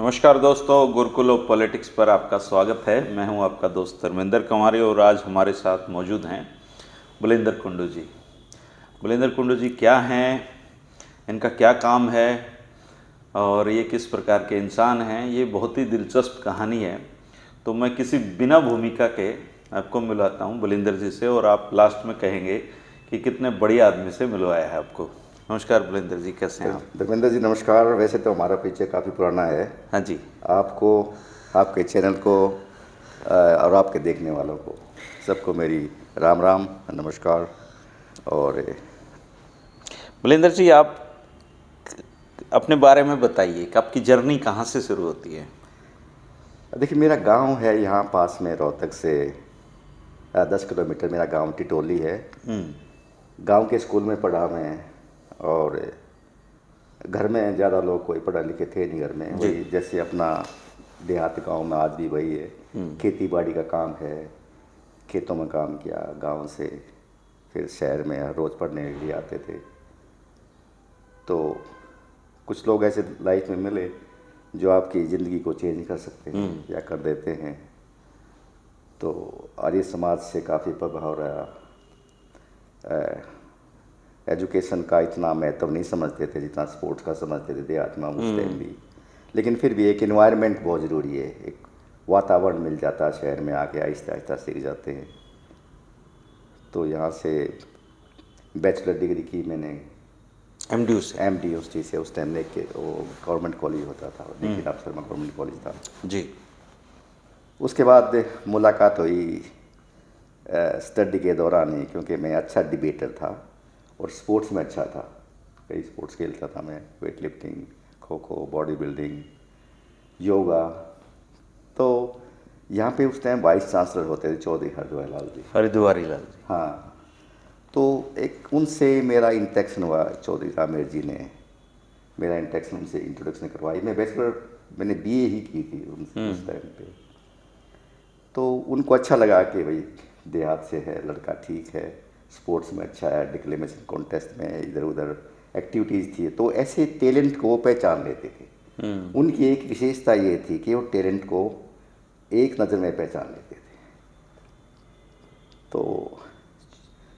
नमस्कार दोस्तों, Gurukul of politics पर आपका स्वागत है। मैं हूं आपका दोस्त धर्मेंद्र कुमारी और आज हमारे साथ मौजूद हैं बलिंदर कुंडू जी। बलिंदर कुंडू जी क्या हैं, इनका क्या काम है और ये किस प्रकार के इंसान हैं, ये बहुत ही दिलचस्प कहानी है। तो मैं किसी बिना भूमिका के आपको मिलाता हूं बलिंदर जी से और आप लास्ट में कहेंगे कि कितने बढ़िया आदमी से मिलवाया है आपको। नमस्कार बलिंदर जी, कैसे हैं आप? धर्मेंद्र जी नमस्कार। वैसे तो हमारा परिचय काफ़ी पुराना है। हाँ जी। आपको, आपके चैनल को और आपके देखने वालों को सबको मेरी राम राम नमस्कार। और बलिंदर जी, आप अपने बारे में बताइए कि आपकी जर्नी कहाँ से शुरू होती है? देखिए, मेरा गांव है यहाँ पास में, रोहतक से 10 किलोमीटर मेरा गांव टिटोली है। गांव के स्कूल में पढ़ा मैं, और घर में ज़्यादा लोग कोई पढ़ा लिखे थे नहीं घर में। जी। वही जैसे अपना देहात गांव में आज भी वही है, खेती बाड़ी का काम है। खेतों में काम किया, गांव से फिर शहर में रोज़ पढ़ने के लिए आते थे। तो कुछ लोग ऐसे लाइफ में मिले जो आपकी ज़िंदगी को चेंज कर सकते हैं या कर देते हैं। तो आर्य समाज से काफ़ी प्रभाव रहा। एजुकेशन का इतना महत्व नहीं समझते थे जितना स्पोर्ट्स का समझते थे देहात में उस टाइम भी। लेकिन फिर भी एक इन्वायरमेंट बहुत ज़रूरी है, एक वातावरण मिल जाता है। शहर में आके आहिस्ता आहिस्ता सीख जाते हैं। तो यहाँ से बैचलर डिग्री की मैंने एमडीयू से। एमडी से उस टाइम लेके, वो गवर्नमेंट कॉलेज होता था, लेकिन अफसर में गवर्नमेंट कॉलेज था। जी। उसके बाद मुलाकात हुई स्टडी के दौरान ही, क्योंकि मैं अच्छा डिबेटर था और स्पोर्ट्स में अच्छा था। कई स्पोर्ट्स खेलता था मैं, weight lifting, kho kho, body building, yoga. तो यहाँ पे उस टाइम वाइस चांसलर होते थे चौधरी हरिद्वार लाल जी। हरिद्वारी लाल जी। हाँ, तो एक उनसे मेरा इंटरेक्शन हुआ। चौधरी रामेर जी ने मेरा इंटरेक्शन उनसे इंट्रोडक्शन करवाई। मैं बैचलर, मैंने बीए ही की थी उस टाइम पे। तो उनको अच्छा लगा कि भाई देहात से है लड़का, ठीक है, स्पोर्ट्स में अच्छा है, डिक्लेमेशन कॉन्टेस्ट में इधर उधर एक्टिविटीज़ थी, तो ऐसे टैलेंट को पहचान लेते थे। उनकी एक विशेषता ये थी कि वो टैलेंट को एक नज़र में पहचान लेते थे। तो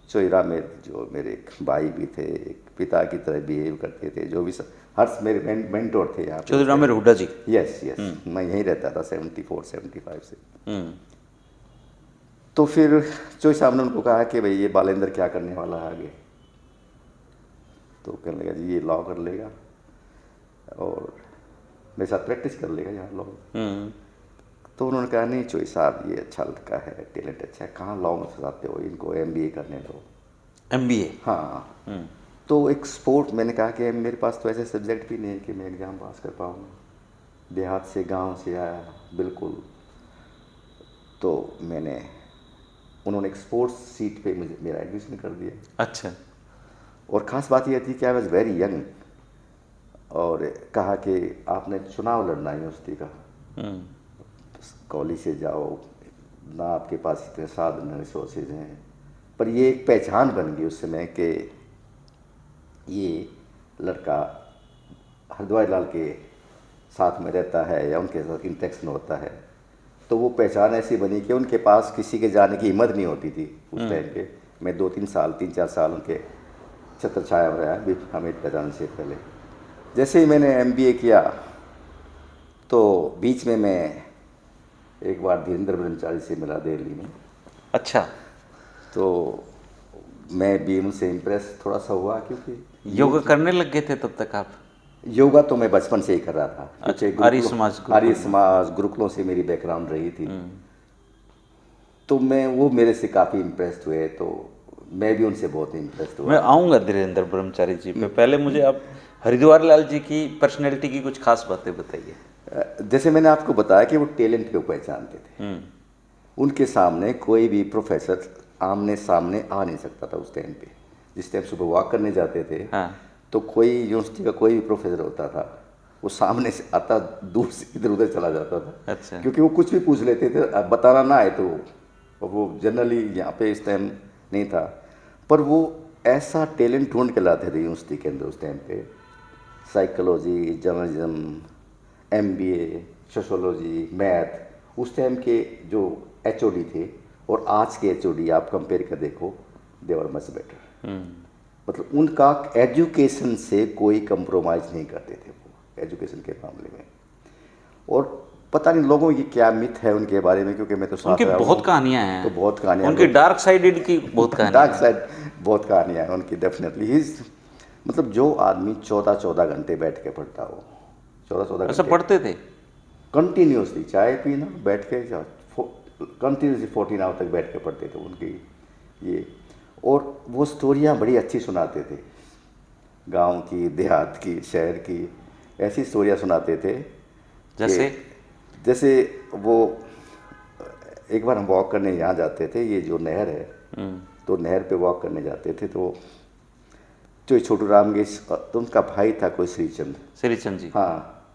चोइरा में जो मेरे एक भाई भी थे, एक पिता की तरह बिहेव करते थे, जो भी हर मेरे मेंटोर थे यहाँ पे। चौधरी रामेर हुड्डा जी। यस यस, मैं यहीं रहता था 74-75 से। तो फिर चोई साहब ने उनको कहा कि भाई ये बालेंद्र क्या करने वाला है आगे। तो कहने लगा जी ये लॉ कर लेगा और मेरे साथ प्रैक्टिस कर लेगा यहाँ लॉ। तो उन्होंने कहा नहीं चोई साहब, ये अच्छा लड़का है, टैलेंट अच्छा है, कहाँ लॉ में फंसाते हो, इनको एमबीए करने दो। एमबीए? हाँ। तो एक स्पोर्ट, मैंने कहा कि मेरे पास तो ऐसे सब्जेक्ट भी नहीं है कि मैं एग्ज़ाम पास कर पाऊँगा। देहात से, गांव से आया बिल्कुल। तो उन्होंने एक स्पोर्ट्स सीट पे मुझे मेरा एडमिशन कर दिया। अच्छा। और ख़ास बात यह थी कि आई वॉज वेरी यंग। और कहा कि आपने चुनाव लड़ना है यूनिवर्सिटी का, कॉलेज से जाओ ना, आपके पास इतने साधन रिसोर्सेज हैं। पर ये एक पहचान बन गई उस समय कि ये लड़का हरिद्वार लाल के साथ में रहता है या उनके साथ इंटरेक्शन होता है। तो वो पहचान ऐसी बनी कि उनके पास किसी के जाने की हिम्मत नहीं होती थी उस टाइम पे। मैं 3-4 साल उनके छत्र छाया में रहा भी, हमें पहचान से पहले। जैसे ही मैंने एमबीए किया तो बीच में मैं एक बार धीरेन्द्र ब्रह्मचारी से मिला दिल्ली में। अच्छा। तो मैं भी उनसे इम्प्रेस थोड़ा सा हुआ, क्योंकि योगा करने लग गए थे तब तक आप? योगा तो मैं बचपन से ही कर रहा था, अच्छा, क्योंकि आर्य समाज आर्य समाज गुरुकुलों से मेरी बैकग्राउंड रही थी। तो वो मेरे से काफ़ी इम्प्रेस्ड हुए, तो मैं भी उनसे बहुत इम्प्रेस्ड हुआ। मैं आऊँगा धीरेन्द्र ब्रह्मचारी जी पे। पहले मुझे आप हरिद्वार लाल जी की पर्सनैलिटी की कुछ खास बातें बताइए। जैसे मैंने आपको बताया कि वो टैलेंट को पहचानते थे। उनके सामने कोई भी प्रोफेसर आमने सामने आ नहीं सकता था उस टाइम पे। जिस टाइम सुबह वॉक करने जाते थे, हाँ। तो कोई यूनिवर्सिटी का कोई भी प्रोफेसर होता था, वो सामने से आता, दूर से इधर उधर चला जाता था। अच्छा। क्योंकि वो कुछ भी पूछ लेते थे, अब बताना ना आए तो। और वो जनरली यहाँ पे इस टाइम नहीं था, पर वो ऐसा टैलेंट ढूंढ के लाते थे यूनिवर्सिटी के अंदर उस टाइम पे। Psychology, journalism, MBA, sociology, math, उस टाइम के जो HOD थे और आज के HOD आप कंपेयर कर देखो, दे वर मच बेटर। मतलब उनका एजुकेशन से कोई कंप्रोमाइज़ नहीं करते थे वो एजुकेशन के मामले में। और पता नहीं लोगों की क्या मिथ है उनके बारे में, क्योंकि मैं तो साथ उनकी रहा बहुत हूँ, कहानियां हैं, तो बहुत कहानियाँ, उनकी डार्क साइडेड की बहुत कहानियां डार्क साइड बहुत कहानियाँ हैं उनकी डेफिनेटली। ही मतलब जो आदमी 14-14 घंटे बैठ के पढ़ता हो, 14-14 ऐसा घंटे पढ़ते थे। कंटिन्यूसली, चाय पीना बैठ के, कंटिन्यूसली 14 आवर तक बैठ के पढ़ते थे उनकी ये। और वो स्टोरियाँ बड़ी अच्छी सुनाते थे, गांव की, देहात की, शहर की, ऐसी स्टोरियाँ सुनाते थे जैसे वो एक बार हम वॉक करने यहाँ जाते थे, ये जो नहर है, तो नहर पे वॉक करने जाते थे, तो जो छोटू राम के तो उनका भाई था कोई श्रीचंद जी, हाँ,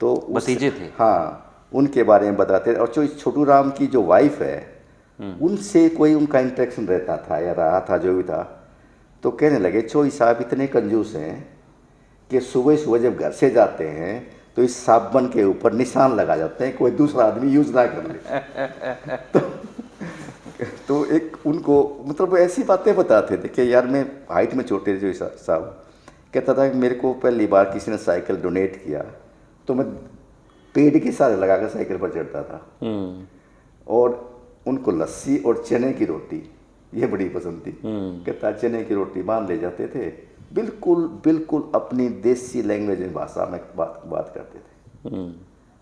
तो भतीजे थे। हाँ, उनके बारे में बताते थे। और जो छोटू राम की जो वाइफ है, उनसे कोई उनका इंटरेक्शन रहता था या रहा था, जो भी था, तो कहने लगे चोई साहब इतने कंजूस हैं कि सुबह सुबह जब घर से जाते हैं तो इस साबुन के ऊपर निशान लगा जाते हैं, कोई दूसरा आदमी यूज ना कर ले। तो एक उनको मतलब ऐसी बातें बताते थे कि यार, मैं हाइट में छोटे थे, जो साहब कहता था कि मेरे को पहली बार किसी ने साइकिल डोनेट किया तो मैं पेड़ के सहारे लगाकर साइकिल पर चढ़ता था। और उनको लस्सी और चने की रोटी ये बड़ी पसंद थी। कहता चने की रोटी मान ले जाते थे, बिल्कुल बिल्कुल अपनी देसी लैंग्वेज में, भाषा में बात करते थे।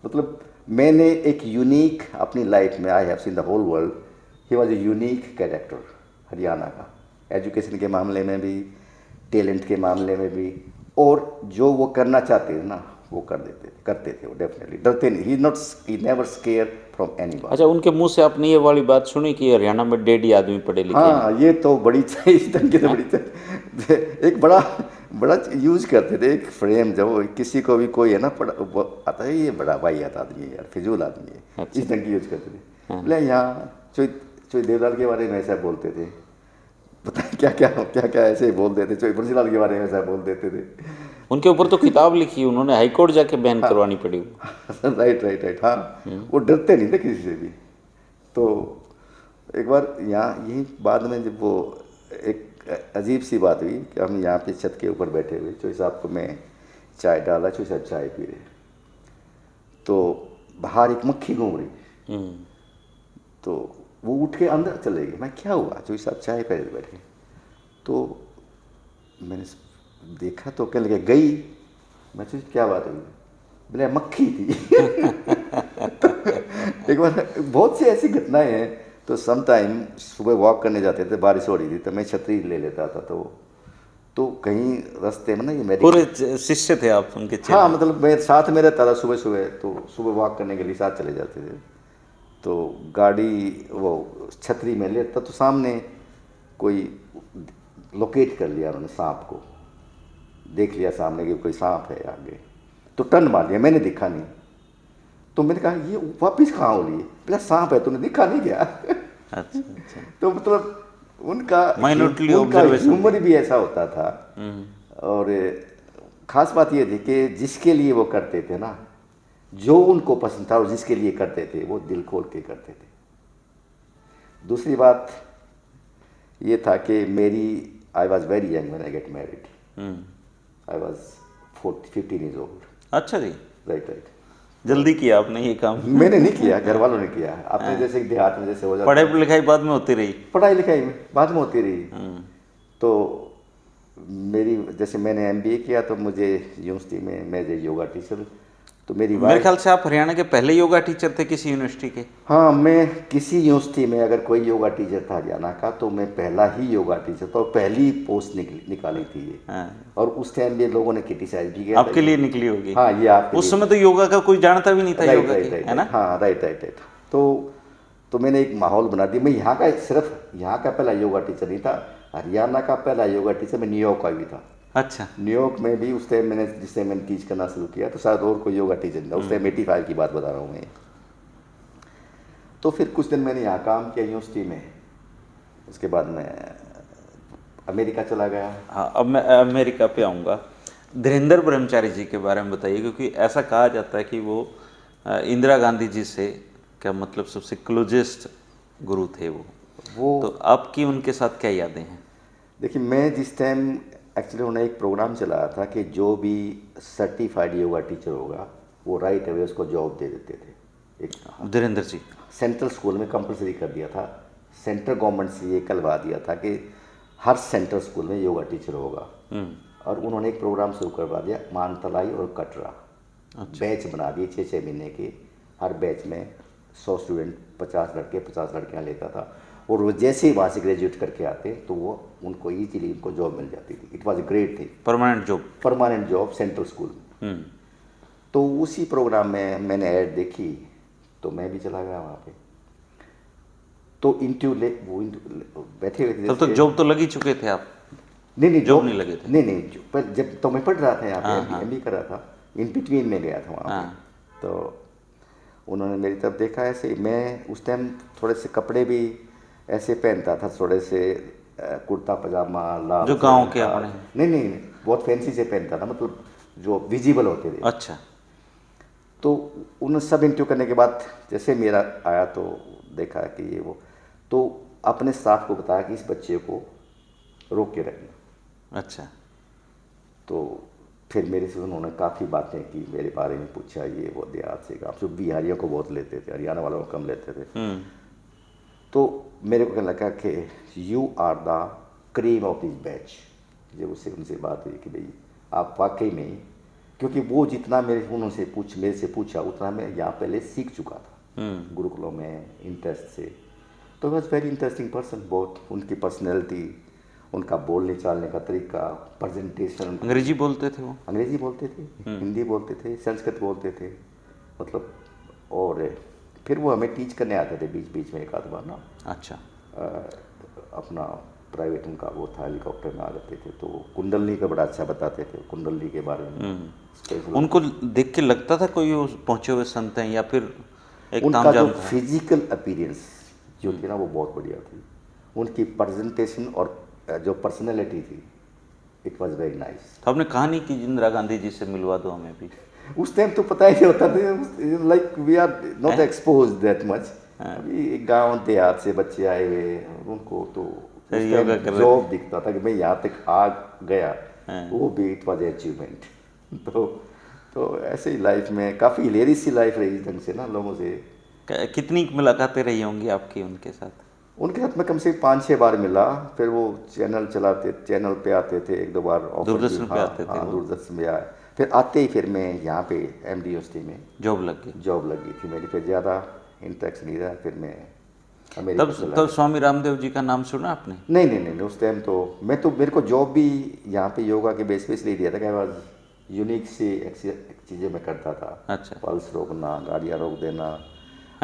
मतलब मैंने एक यूनिक अपनी लाइफ में, I have seen the whole world, he was a unique character Haryana का, एजुकेशन के मामले में भी, टैलेंट के मामले में भी, और जो वो करना चाहते थे ना वो करते थे वो डेफिनेटली, डरते नहीं, he never square from anyone. अच्छा, उनके मुंह से आपने ये वाली बात सुनी कि हरियाणा में डेडी आदमी पढ़े लिखे हैं? हाँ, ये तो बड़ी इस तरह की तो बड़ी एक बड़ा बड़ा यूज करते थे एक फ्रेम, जब किसी को भी कोई है ना आता है ये बड़ा वाहियात आदमी है यार, फिजूल आदमी है, अच्छा। इस ढंग की यूज करते थे। बोले यहाँ चोई देवलाल के बारे में ऐसा बोलते थे, पता है क्या क्या ऐसे बोल देते, चोई बंसीलाल के बारे में ऐसा बोल देते थे। उनके ऊपर तो किताब लिखी, उन्होंने हाईकोर्ट जाके बैन करवानी पड़ी। राइट, हाँ, वो डरते नहीं थे किसी से भी। तो एक बार यहाँ यही बाद में जब वो एक अजीब सी बात हुई कि हम यहाँ पे छत के ऊपर बैठे हुए, चोई साहब को मैं चाय डाला, चोई साहब चाय पी रहे, तो बाहर एक मक्खी घूम रही, तो वो उठ के अंदर चले गए। मैं क्या हुआ, चोई साहब चाय पे बैठे, तो मैंने देखा तो कहने लगे गई। मैं सोचा क्या बात हुई, बोले मक्खी थी। एक बार बहुत सी ऐसी घटनाएं हैं। तो सम टाइम सुबह वॉक करने जाते थे, बारिश हो रही थी तो मैं छतरी ले लेता था, तो कहीं रास्ते में ना ये पूरे शिष्य थे आप उनके? हाँ, मतलब मैं साथ में रहता था सुबह सुबह, तो सुबह वॉक करने के लिए साथ चले जाते थे। तो गाड़ी वो छतरी में लेता तो सामने कोई लोकेट कर लिया उन्होंने, सांप को देख लिया सामने कि कोई सांप है आगे, तो टर्न मार दिया, मैंने दिखा नहीं। तो मैंने कहा ये वापिस कहाँ हो रही है, बोला सांप है, तूने दिखा नहीं क्या? अच्छा। तो मतलब उनका ऑब्जर्वेशन ह्यूमर भी ऐसा होता था। और खास बात ये थी कि जिसके लिए वो करते थे ना, जो उनको पसंद था और जिसके लिए करते थे वो दिल खोल के करते थे। दूसरी बात ये था कि I was very young when I get married, I was 15 years old। अच्छा जी, राइट। जल्दी किया आपने ये काम? मैंने नहीं किया, घर वालों ने किया। आपने जैसे देहात में जैसे हो जाता, पढ़ाई लिखाई बाद में होती रही? पढ़ाई लिखाई में बाद में होती रही। तो मेरी जैसे मैंने MBA किया तो मुझे यूनिवर्सिटी में मैं योगा टीचर, तो मेरे ख्याल से आप हरियाणा के पहले योगा टीचर थे किसी यूनिवर्सिटी के? हाँ, मैं किसी यूनिवर्सिटी में अगर कोई योगा टीचर था हरियाणा का तो मैं पहला ही योगा टीचर था, और पहली पोस्ट निकाली थी ये। और उस टाइम ये लोगों ने क्रिटिसाइज भी किया आपके लिए निकली होगी। हाँ, ये आपके उस समय तो योगा का कोई जानता भी नहीं था, योगा की, है ना? हाँ, राइट। तो मैंने एक माहौल बना दिया। मैं यहाँ का सिर्फ यहाँ का पहला योगा टीचर नहीं था, हरियाणा का पहला योगा टीचर मैं न्यूयॉर्क का भी था। अच्छा। न्यूयॉर्क में भी उस टाइम जिस टाइम मैंने टीच करना शुरू किया तो शायद और कोई योगा टीचर नहीं था उस टाइम, 85 की बात बता रहा हूँ मैं। तो फिर कुछ दिन मैंने यहाँ काम किया यूनिवर्सिटी में, उसके बाद मैं अमेरिका चला गया। हाँ, अब मैं अमेरिका पे आऊँगा। धीरेन्द्र ब्रह्मचारी जी के बारे में बताइए, क्योंकि ऐसा कहा जाता है कि वो इंदिरा गांधी जी से क्या मतलब सबसे क्लोजेस्ट गुरु थे वो। तो आपकी उनके साथ क्या यादें हैं? देखिए, मैं जिस टाइम एक्चुअली उन्होंने एक प्रोग्राम चलाया था कि जो भी सर्टिफाइड योगा टीचर होगा वो राइट अवे उसको जॉब दे देते थे। एक धीरेन्द्र जी सेंट्रल स्कूल में कंपलसरी कर दिया था, सेंट्रल गवर्नमेंट से ये कहलवा दिया था कि हर सेंट्रल स्कूल में योगा टीचर होगा। और उन्होंने एक प्रोग्राम शुरू करवा दिया, मानतलाई और कटरा। बैच बना दिए 6-6 महीने के, हर बैच में 100 स्टूडेंट, 50 लड़के 50 लड़कियाँ लेता था। और वो जैसे ही वहाँ से ग्रेजुएट करके आते तो वो उनको ईजीली उनको जॉब मिल जाती थी। It was a great thing, permanent job central school में। तो उसी प्रोग्राम में मैंने ऐड देखी तो मैं भी चला गया वहाँ पे। तो इंटरव्यू बैठे हुए थे। तब तक जॉब तो लगी चुके थे आप? नहीं, जॉब नहीं लगे थे? नहीं, पर जब तो मैं पढ़ रहा था यहाँ पे, एमबी कर रहा था, इन बिटवीन में गया था वहाँ पे। तो उन्होंने मेरी तरफ देखा ऐसे। मैं उस टाइम थोड़े से कपड़े भी ऐसे पहनता था, थोड़े से कुर्ता पजामा लाल, जो गांव के अपने? नहीं, बहुत फैंसी से पहनता था, मतलब जो विजिबल होते थे। अच्छा। तो उन सब इंटरव्यू करने के बाद जैसे मेरा आया तो देखा कि ये वो, तो अपने स्टाफ को बताया कि इस बच्चे को रोक के रखना। अच्छा। तो फिर मेरे से उन्होंने काफ़ी बातें की, मेरे बारे में पूछा, ये वो देहात से काम, जो बिहारियों को बहुत लेते थे, हरियाणा वालों को कम लेते थे। तो मेरे को लगा कि you are the cream of this batch. जब उससे उनसे बात हुई कि भाई आप वाकई में, क्योंकि वो जितना मेरे से पूछा उतना मैं यहाँ पहले सीख चुका था गुरुकुलों में इंटरेस्ट से। तो वॉज वेरी इंटरेस्टिंग पर्सन, बहुत उनकी पर्सनैलिटी, उनका बोलने चालने का तरीका, प्रेजेंटेशन। अंग्रेजी बोलते थे वो? अंग्रेजी बोलते थे, हिंदी बोलते थे, संस्कृत बोलते थे, मतलब। और फिर वो हमें टीच करने आते थे बीच बीच में एक आध बार ना। अच्छा। अपना प्राइवेट उनका वो था, हेलीकॉप्टर में आ जाते थे, तो कुंडलनी का बड़ा अच्छा बताते थे, कुंडलनी के बारे में। उनको देख के लगता था कोई वो पहुंचे हुए संत हैं, या फिर एक उनका जो फिजिकल अपीयरेंस जो थी ना वो बहुत बढ़िया थी। उनकी प्रेजेंटेशन और जो पर्सनैलिटी थी, इट वाज वेरी नाइस। तो आपने कहा नहीं कि इंदिरा गांधी जी से मिलवा दो हमें भी? उस टाइम तो पता ही नहीं होता था, like we are not expose that much. अभी गाँव देहात से बच्चे आए हुए, उनको तो जॉब दिखता था कि मैं यहाँ तक आ गया, वो भी इट वाज अचीवमेंट। तो ऐसे ही लाइफ में काफ़ी हिलेरियस सी लाइफ रही ढंग से ना, लोगों से। कितनी मुलाकातें रही होंगी आपकी उनके साथ? उनके साथ में कम से कम 5-6 बार मिला। फिर वो चैनल चलाते, चैनल पे आते थे, एक दो बार दूरदर्शन पे आते थे। हाँ, दूरदर्शन में आए। फिर आते ही फिर मैं यहाँ पे MD यूनिवर्सिटी में जॉब लग गई थी मेरी। फिर ज़्यादा इंटरेक्शन नहीं रहा, फिर मैं अमेरिका तब स्वामी रामदेव जी का नाम सुना आपने? नहीं, उस टाइम तो मैं तो, मेरे को जॉब भी यहाँ पे योगा के बेस पे इसलिए दिया था कि आज यूनिक सी चीज़ें मैं करता था। अच्छा। पल्स रोकना, गाड़ियाँ रोक देना,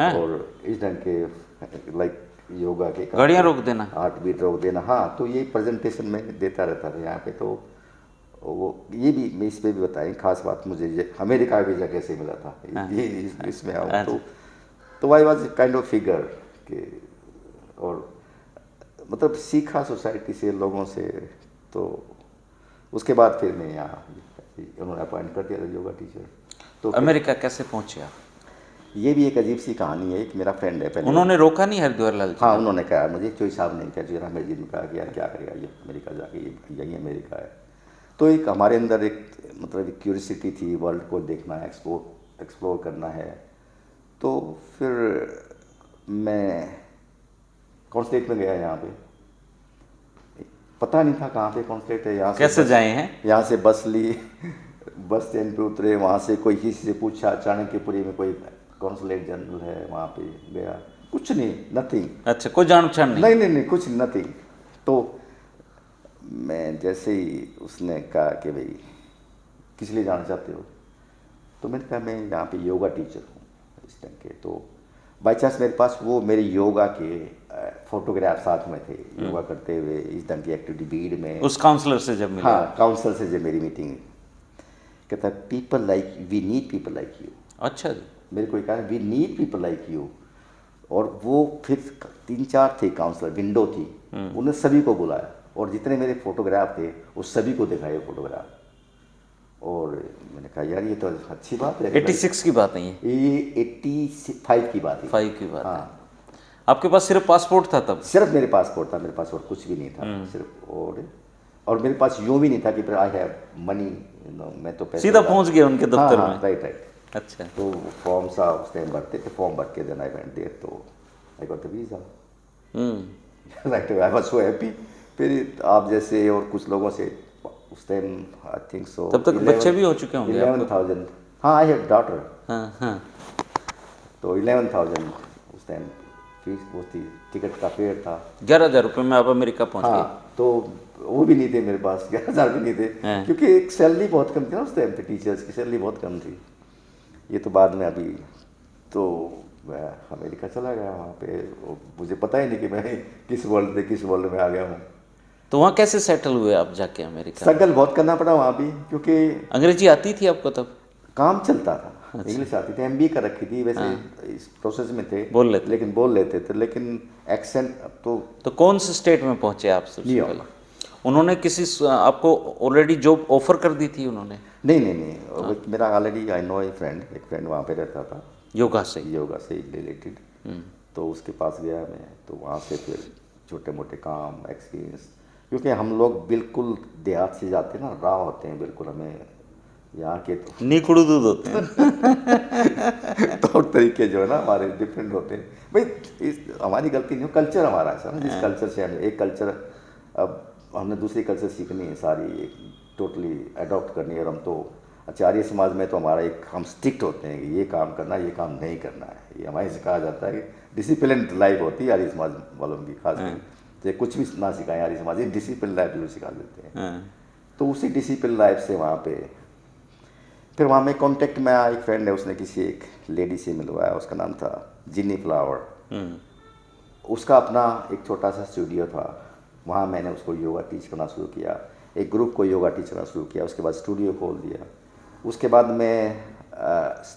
और इस ढंग के लाइक योगा के गाड़ियाँ रोक देना, हार्ट बीट रोक देना। हाँ, तो ये प्रेजेंटेशन में देता रहता था यहाँ पे। तो वो ये भी मैं इस पर भी बताएं, खास बात मुझे ये अमेरिका वीज़ा कैसे मिला था, ये इसमें आऊँ तो I was kind of figure के, और मतलब सीखा सोसाइटी से, लोगों से। तो उसके बाद फिर मैं यहाँ, उन्होंने अपॉइंट कर दिया था योगा टीचर। तो अमेरिका कैसे पहुँचे आप? ये भी एक अजीब सी कहानी है। एक मेरा फ्रेंड है, पहले उन्होंने रोका नहीं हरिद्वार लाल जी? हाँ, उन्होंने कहा मुझे, चोई साहब ने कहा, जरा मेरे जी ने कहा कि यार क्या करेगा ये अमेरिका जाके, यही अमेरिका है। तो एक हमारे अंदर एक मतलब एक क्यूरियोसिटी थी, वर्ल्ड को देखना है, एक्सप्लोर करना है। तो फिर मैं कॉन्सुलेट में गया, यहाँ पे पता नहीं था कहाँ पे कॉन्सुलेट है। यहाँ कैसे जाए हैं? यहाँ से बस ली, बस स्टैंड पे उतरे, वहाँ से कोई किसी से पूछा, चाणक्यपुरी में कोई कॉन्सुलेट जनरल है, वहाँ पे गया, कुछ नहीं, नथिंग। अच्छा, कोई जान पहचान नहीं? नहीं, कुछ नथिंग। तो मैं जैसे ही उसने कहा कि भाई किस लिए जाना चाहते हो, तो मैंने कहा मैं यहाँ पे योगा टीचर हूँ इस ढंग के। तो बाई चांस मेरे पास वो मेरे योगा के फोटोग्राफ साथ में थे, योगा करते हुए इस ढंग की एक्टिविटी भीड़ में। उस काउंसलर से जब मिला? हाँ, काउंसलर से जब मेरी मीटिंग, कहता है people like, we need people like you. अच्छा जी। मेरे को कहा we need people like you. और वो फिर 3-4 थे काउंसलर, विंडो थी, उन्हें सभी को बुलाया, और जितने मेरे फोटोग्राफ थे वो सभी को दिखाए फोटोग्राफ। और मैंने कहा यार ये तो अच्छी बात है। 86 की बात नहीं है, ये 85 की बात है। 5 की बात है। हाँ, आपके पास सिर्फ पासपोर्ट था तब? सिर्फ मेरे पासपोर्ट था, मेरे पास और कुछ भी नहीं था सिर्फ। और मेरे पास यूँ भी नहीं था कि आई हैव मनी, मैं तो पैसे सीधा पहुंच गया उनके दफ्तर में? Right right. अच्छा। तो फॉर्म सा उस टाइम भरते थे, फॉर्म भर के देन आई वेंट देयर, तो I got the visa. Right, I was so happy. फिर आप जैसे और कुछ लोगों से उस टाइम आई थिंक सो तब तक बच्चे भी हो चुके होंगे आपको? 11,000। हाँ, आई हैव डॉटर। हाँ हाँ। तो 11,000 उस टाइम फीस वो थी, टिकट का फेयर था। 11,000 रुपये में आप अमेरिका पहुंच गए? हाँ, तो वो भी नहीं थे मेरे पास, 11,000 भी नहीं थे, क्योंकि एक सैलरी बहुत कम थी ना उस टाइम पे, टीचर्स की सैलरी बहुत कम थी। ये तो बाद में अभी, तो मैं अमेरिका चला गया। वहाँ पे मुझे पता ही नहीं कि मैं किस वर्ल्ड में आ गया हूँ। तो वहाँ कैसे सेटल हुए आप जाके अमेरिका? स्ट्रगल बहुत करना पड़ा वहाँ भी, क्योंकि अंग्रेजी आती थी आपको तब? काम चलता था। अच्छा। इंग्लिश आती थी, MBA कर रखी थी वैसे। इस प्रोसेस में थे, बोल लेते, लेकिन बोल लेते थे, लेकिन एक्सेंट तो कौन से स्टेट में पहुँचे आप सबसे न्यूयॉर्क। पहले? उन्होंने किसी आपको ऑलरेडी जॉब ऑफर कर दी थी उन्होंने? नहीं। मेरा ऑलरेडी आई नो एक फ्रेंड वहाँ पे रहता था, योगा से रिलेटेड। तो उसके पास गया मैं, तो वहाँ से फिर छोटे मोटे काम एक्सपीरियंस, क्योंकि हम लोग बिल्कुल देहात से जाते हैं ना, राह होते हैं बिल्कुल, हमें यहाँ के तो नीकुड़ू दूध होते हैं। तौर तरीके जो है ना हमारे डिफरेंट होते हैं भाई। हमारी गलती नहीं, कल्चर हमारा ऐसा ना, जिस कल्चर से हमें एक कल्चर, अब हमने दूसरी कल्चर सीखनी है सारी, टोटली अडॉप्ट करनी है। और हम तो आचार्य समाज में तो हमारा एक, हम स्ट्रिक्ट होते हैं कि ये काम करना, ये काम नहीं करना है। ये हमारे से कहा जाता है कि डिसिप्लिन लाइफ होती है आर्य समाज वालों की, खास कर कुछ भी ना सिखाएं आर्य समाज, ये डिसिप्लिन लाइफ जरूर सिखा देते हैं। तो उसी डिसिप्लिन लाइफ से वहाँ पे, फिर वहाँ में कॉन्टेक्ट में आया, एक फ्रेंड है, उसने किसी एक लेडी से मिलवाया, उसका नाम था जिनी फ्लावर। उसका अपना एक छोटा सा स्टूडियो था, वहाँ मैंने उसको योगा टीच करना शुरू किया, एक ग्रुप को योगा टीच करना शुरू किया। उसके बाद स्टूडियो खोल दिया। उसके बाद मैं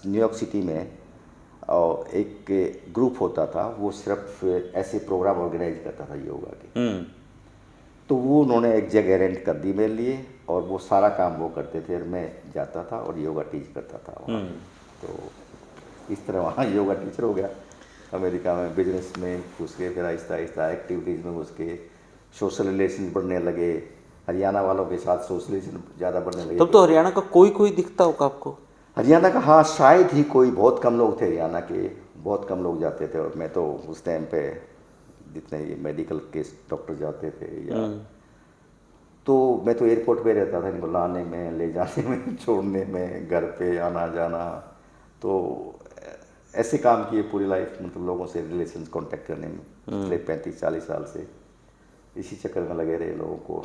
न्यूयॉर्क सिटी में और एक ग्रुप होता था, वो सिर्फ ऐसे प्रोग्राम ऑर्गेनाइज करता था योगा के। तो वो उन्होंने एक जगह रेंट कर दी मेरे लिए, और वो सारा काम वो करते थे, और मैं जाता था और योगा टीच करता था वहाँ। तो इस तरह वहाँ योगा टीचर हो गया। अमेरिका में बिजनेस में घुस के, फिर आहिस्ता आहिस्ता एक्टिविटीज़ में घुस के, सोशल रिलेशन बढ़ने लगे, हरियाणा वालों के साथ सोशल रिलेशन ज़्यादा बढ़ने लगे। तब तो हरियाणा का कोई दिखता होगा आपको? हरियाणा का, हाँ शायद ही कोई, बहुत कम लोग थे हरियाणा के, बहुत कम लोग जाते थे। और मैं तो उस टाइम पे जितने ये मेडिकल केस डॉक्टर जाते थे या, तो मैं तो एयरपोर्ट पे रहता था, इनको लाने में, ले जाने में, छोड़ने में, घर पे आना जाना। तो ऐसे काम किए पूरी लाइफ, मतलब लोगों से रिलेशन कांटेक्ट करने में पिछले 35-40 साल से इसी चक्कर में लगे रहे, लोगों को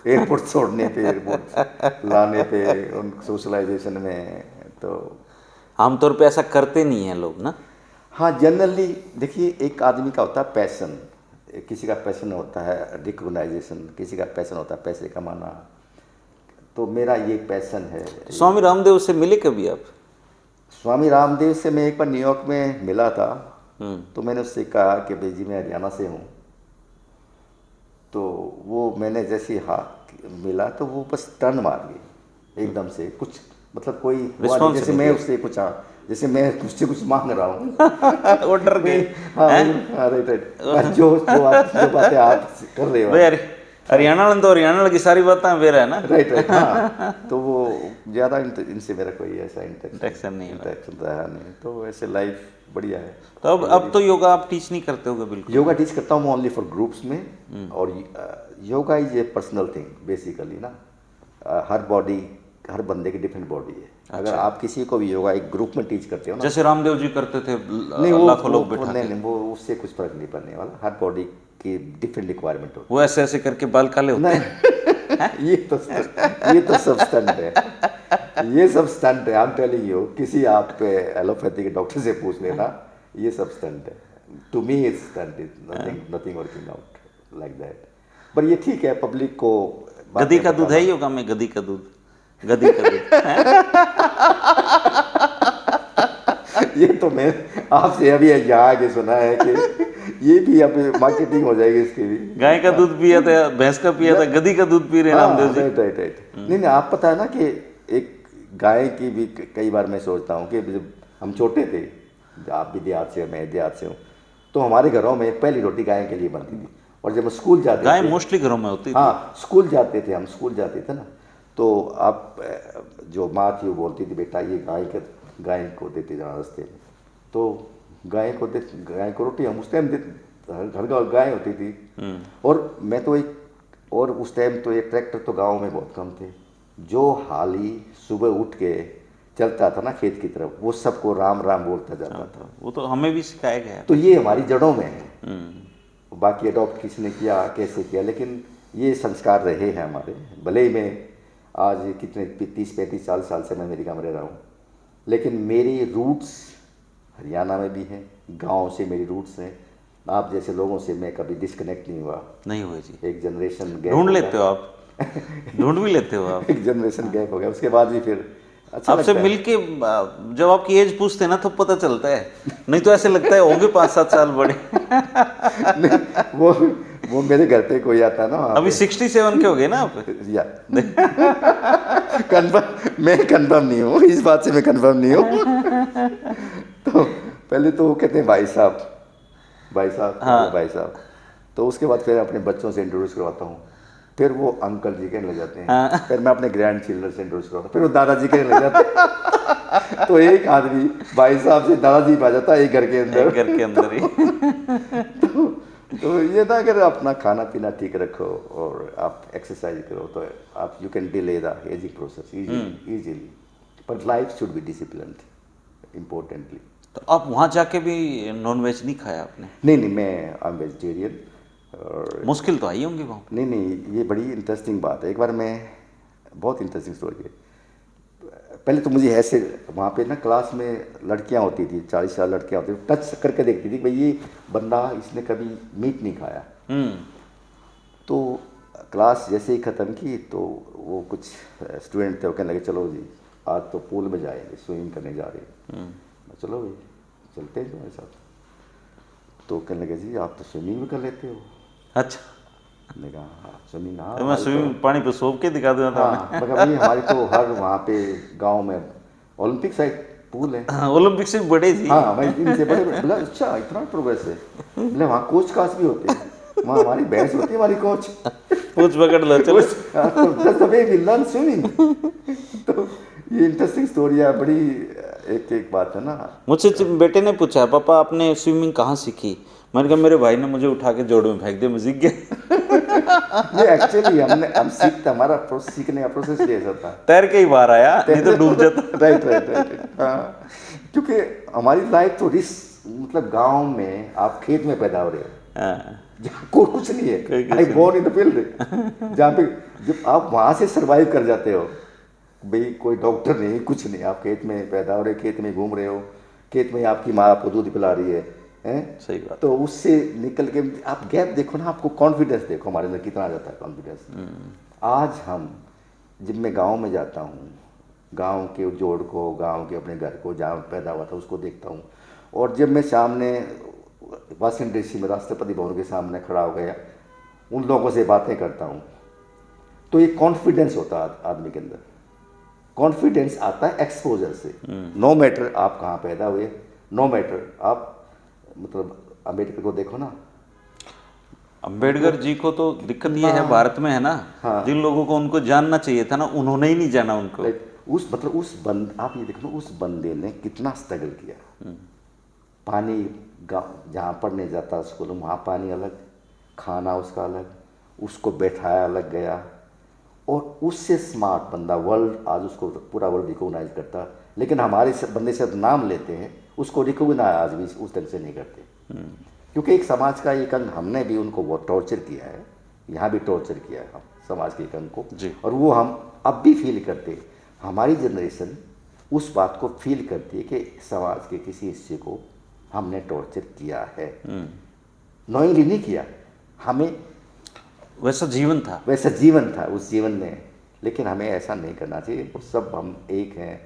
एयरपोर्ट छोड़ने पे, एयरपोर्ट लाने पे, उन सोशलाइजेशन में। तो आमतौर पे ऐसा करते नहीं हैं लोग ना? हाँ, जनरली देखिए, एक आदमी का होता है पैशन, किसी का पैशन होता है रिकॉग्नाइजेशन, किसी का पैशन होता है पैसे कमाना। तो मेरा ये पैशन है। स्वामी रामदेव से मिले कभी आप? स्वामी रामदेव से मैं एक बार न्यूयॉर्क में मिला था। तो मैंने उससे कहा कि भाई जी मैं हरियाणा से हूँ। तो वो मैंने जैसे हाथ मिला तो वो बस टर्न मार गई एकदम से, कुछ मतलब कोई हुआ नहीं, जैसे मैं उससे कुछ, जैसे मैं उससे कुछ मांग रहा हूँ। वो डर गए। हाँ राइट। जो बातें आप कर रहे हो, हरियाणा तो हरियाणा की सारी बातें मेरा है ना। राइट। हाँ, तो वो ज़्यादा इनसे मेरा कोई ऐसा इंटरेक्शन नहीं रहा नहीं। तो ऐसे लाइफ बढ़िया है। तो अब तो योगा आप टीच नहीं करते होगे? बिल्कुल, योगा टीच करता हूँ ओनली फॉर ग्रुप्स में। और yoga is a personal thing basically ना। हर बंदे की डिफरेंट बॉडी है। अगर आप किसी को भी योगा एक ग्रुप में टीच करते हो ना, जैसे रामदेव जी करते थे, नहीं लाखों लोग बैठा के, नहीं, वो उससे कुछ फर्क नहीं पड़ने वाला। हर बॉडी की डिफरेंट रिक्वायरमेंट होती है। वो ऐसे ऐसे करके बाल काले होते हैं। ये तो सब स्टंट है, ये सब स्टंट है। आई एम टेलिंग यू, किसी आप एलोपैथी के डॉक्टर से पूछ लेना, ये सब स्टंट है। To me it's stunt, is nothing working out like that. पर ये ठीक है, पब्लिक को। गधी का दूध है योगा में? गधी का दूध, गधी का दूध। ये तो मैं आपसे अभी यहाँ आके सुना है कि ये भी अब मार्केटिंग हो जाएगी इसकी भी। गाय का दूध पिया था, भैंस का पिया था, गधी का दूध पी रहे रामदेव जी। राइट। नहीं, आप पता है ना कि एक गाय की भी कई बार मैं सोचता हूँ कि जब हम छोटे थे, आप भी देहात से हो, मैं देहात से हूँ, तो हमारे घरों में पहली रोटी गाय के लिए बनती थी। और जब हम स्कूल जाते गाय थे, मोस्टली घरों में होती थी। हाँ स्कूल जाते थे, हम स्कूल जाते थे ना, तो आप जो माँ थी वो बोलती थी बेटा ये गाय को देते जाना रास्ते में। तो गाय को रोटी हम उस टाइम घर घर गाय होती थी। और मैं तो और उस टाइम तो ये ट्रैक्टर तो गाँव में बहुत कम थे। जो हाली सुबह उठ के चलता था ना खेत की तरफ, वो सबको राम राम बोलता जाता था। वो तो हमें भी सिखाया गया है। तो ये हमारी जड़ों में है। बाकी अडॉप्ट किसने किया कैसे किया, लेकिन ये संस्कार रहे हैं हमारे। भले ही मैं आज कितने 30-35-40 साल से मैं अमेरिका में रह रहा हूँ, लेकिन मेरी रूट्स हरियाणा में भी हैं, गांव से मेरी रूट्स हैं। आप जैसे लोगों से मैं कभी डिस्कनेक्ट नहीं हुआ। नहीं हुए जी। एक जनरेशन गैप ढूंढ लेते हो आप, ढूंढ भी लेते हो आप। एक जनरेशन गैप हो गया, उसके बाद भी फिर अच्छा आपसे लगता है। मिलके जब आपकी एज पूछते हैं ना तो पता चलता है, नहीं तो ऐसे लगता है होंगे 5-7 साल बड़े। नहीं, वो मेरे घर पे कोई आता ना वहाँ अभी 67 के हो गए ना आप? पे, या कंफर्म मैं कंफर्म नहीं हूँ, इस बात से मैं कंफर्म नहीं हूँ। तो पहले तो वो कहते हैं भाई साहब, भाई साहब, हाँ। भाई साहब। तो उसके बाद फिर अपने बच्चों से इंट्रोड्यूस करवाता हूँ, फिर वो अंकल जी कहने लग जाते हैं। हाँ। फिर मैं अपने ग्रैंड चिल्ड्रन से इंट्रोड्यूस करवाता हूँ, फिर वो दादाजी कहने लग जाते हैं। तो एक आदमी भाई साहब से दादाजी आ जाता है एक घर के अंदर। एक घर के अंदर ही। तो ये ना, अगर अपना खाना पीना ठीक रखो और आप एक्सरसाइज करो तो आप you can delay the ageing process easily. But life should be disciplined importantly. तो आप वहाँ जाके भी नॉनवेज नहीं खाया आपने? नहीं, मैं आई एम वेजिटेरियन। और मुश्किल तो आई होंगी वहाँ? नहीं, ये बड़ी इंटरेस्टिंग बात है। एक बार मैं, बहुत इंटरेस्टिंग स्टोरी है। पहले तो मुझे ऐसे वहाँ पे ना क्लास में लड़कियाँ होती थी, 40 साल लड़कियाँ होती थी, टच करके देखती थी भाई ये बंदा इसने कभी मीट नहीं खाया। तो क्लास जैसे ही ख़त्म की तो वो कुछ स्टूडेंट थे, वो कहने लगे चलो जी आज तो पूल में जाएंगे, स्विमिंग करने जा रहे हैं। चलो भाई चलते हैं तुम्हारे साथ। तो कहने लगे जी आप तो स्विमिंग भी कर लेते हो। अच्छा। मैंने कहा हाँ स्विमिंग, हाँ तो मैं स्विमिंग पानी पे सोप के दिखा दूंगा था। हाँ, मगर नहीं हमारी तो हर वहाँ पे गांव में ओलंपिक साइड पूल है। हाँ, ओलंपिक से बड़े जी। हाँ भाई इनसे बड़े बोला अच्छा इतना प्रोग्रेस है। बोले वहाँ कोच काच भी होते हैं, वहाँ हमारी भैंस होती है हमारी कोच। पूछ पकड़ लो चलो। That's the way we learn swimming। तो ये इंटरेस्टिंग स्टोरी है, बड़ी एक बात है ना। मुझसे बेटे ने पूछा पापा आपने स्विमिंग कहाँ सीखी? मैंने कहा मेरे भाई ने मुझे उठा के जोड़ में फेंक दिया, मैं सीख गया। ये एक्चुअली हम सीखते, हमारा सीखने का प्रोसेस भी ऐसा था। तैर के ही बाहर आया, नहीं तो डूब जाता। राइट। हाँ, क्योंकि हमारी लाइफ तो मतलब गांव में आप खेत में पैदा हो रहे हो, हाँ। जहाँ कोई कुछ नहीं है, कोई कुछ आई बोर्न इन द फील्ड, जहाँ पे जब आप वहाँ से सरवाइव कर जाते हो, भाई कोई डॉक्टर नहीं कुछ नहीं, आप खेत में पैदा हो रहे, खेत में घूम रहे हो, खेत में आपकी माँ आपको दूध पिला रही है, हैं? सही बात। तो उससे निकल के आप गैप देखो ना, आपको कॉन्फिडेंस देखो हमारे अंदर कितना आ जाता है कॉन्फिडेंस। आज हम जब मैं गांव में जाता हूँ, गांव के जोड़ को, गांव के अपने घर को जहाँ पैदा हुआ था उसको देखता हूँ, और जब मैं सामने वाशिंगटन डीसी में राष्ट्रपति भवन के सामने खड़ा हो गया, उन लोगों से बातें करता हूँ, तो ये कॉन्फिडेंस होता है आदमी के अंदर। कॉन्फिडेंस आता है एक्सपोजर से। नो मैटर आप कहाँ पैदा हुए, नो मैटर आप, मतलब अम्बेडकर को देखो ना। अम्बेडकर जी को तो दिक्कत ये है भारत में है ना, हाँ। जिन लोगों को उनको जानना चाहिए था ना उन्होंने ही नहीं जाना उनको। आप ये देखो ना, उस बंदे ने कितना स्ट्रगल किया। पानी जहाँ पढ़ने जाता स्कूल में, वहाँ पानी अलग, खाना उसका अलग, उसको बैठाया अलग गया, और उससे स्मार्ट बंदा वर्ल्ड आज उसको पूरा वर्ल्ड रिकॉग्नाइज करता। लेकिन हमारे बंदे से नाम लेते हैं, उसको रिकॉग्नाइज आज भी उस ढंग से नहीं करते, क्योंकि एक समाज का एक अंग, हमने भी उनको बहुत टॉर्चर किया है, यहाँ भी टॉर्चर किया है हम समाज के एक अंग को जी। और वो हम अब भी फील करते हैं। हमारी जनरेशन उस बात को फील करती है कि समाज के किसी हिस्से को हमने टॉर्चर किया है। नॉइंगली नहीं किया, हमें वैसा जीवन था, वैसा जीवन था उस जीवन में, लेकिन हमें ऐसा नहीं करना चाहिए। वो सब हम एक हैं,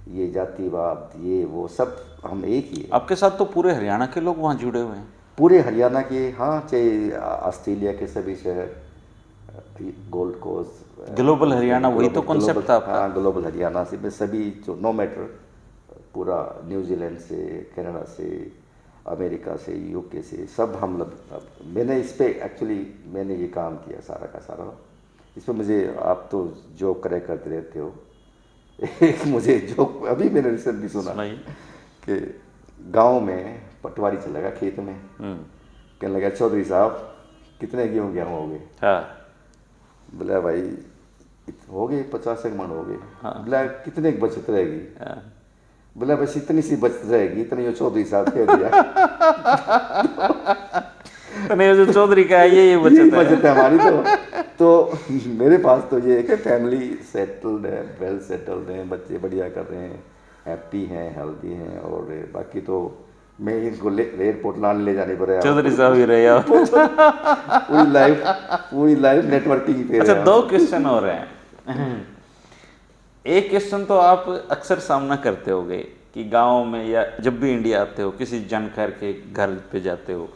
ये जातिवाद ये वो सब हम एक ही है। आपके साथ तो पूरे हरियाणा के लोग वहाँ जुड़े हुए हैं। पूरे हरियाणा के, हाँ, चाहे ऑस्ट्रेलिया के सभी शहर, गोल्ड कोस्ट, ग्लोबल हरियाणा, वही तो कॉन्सेप्ट था आपका। हाँ, ग्लोबल हरियाणा से मैं सभी जो नो मैटर, पूरा न्यूजीलैंड से, कनाडा से, अमेरिका से, यूके से, सब हम लोग, मैंने इस पे एक्चुअली मैंने ये काम किया सारा का सारा। इस पर मुझे, आप तो जोक करे करते रहते हो, एक मुझे जोक अभी मैंने रिसेंटली सुना कि गांव में पटवारी चलेगा खेत में, कहने लगा चौधरी साहब कितने गेहूँ हो गए? हाँ। बोला भाई हो गए 50 मन हो गए। बोला कितने की बचत रहेगी? बोला बस इतनी सी बचत रहेगी, इतनी जो चौधरी साहब कह दिया। तो जो चौधरी का है ये बचत है हमारी। तो मेरे पास तो ये है कि फैमिली सेटल्ड है, वेल सेटल्ड है, बच्चे बढ़िया कर रहे हैं, हैप्पी हैं, हेल्दी हैं, और बाकी तो मैं इनको एयरपोर्ट लाने ले जाने पर चौधरी साहब ही रहे आप। पूरी लाइफ नेटवर्किंग पे। अच्छा, 2 क्वेश्चन हो रहे हैं। एक क्वेश्चन तो आप अक्सर सामना करते होगे कि गांव में या जब भी इंडिया आते हो, किसी जानकार के घर पे जाते हो,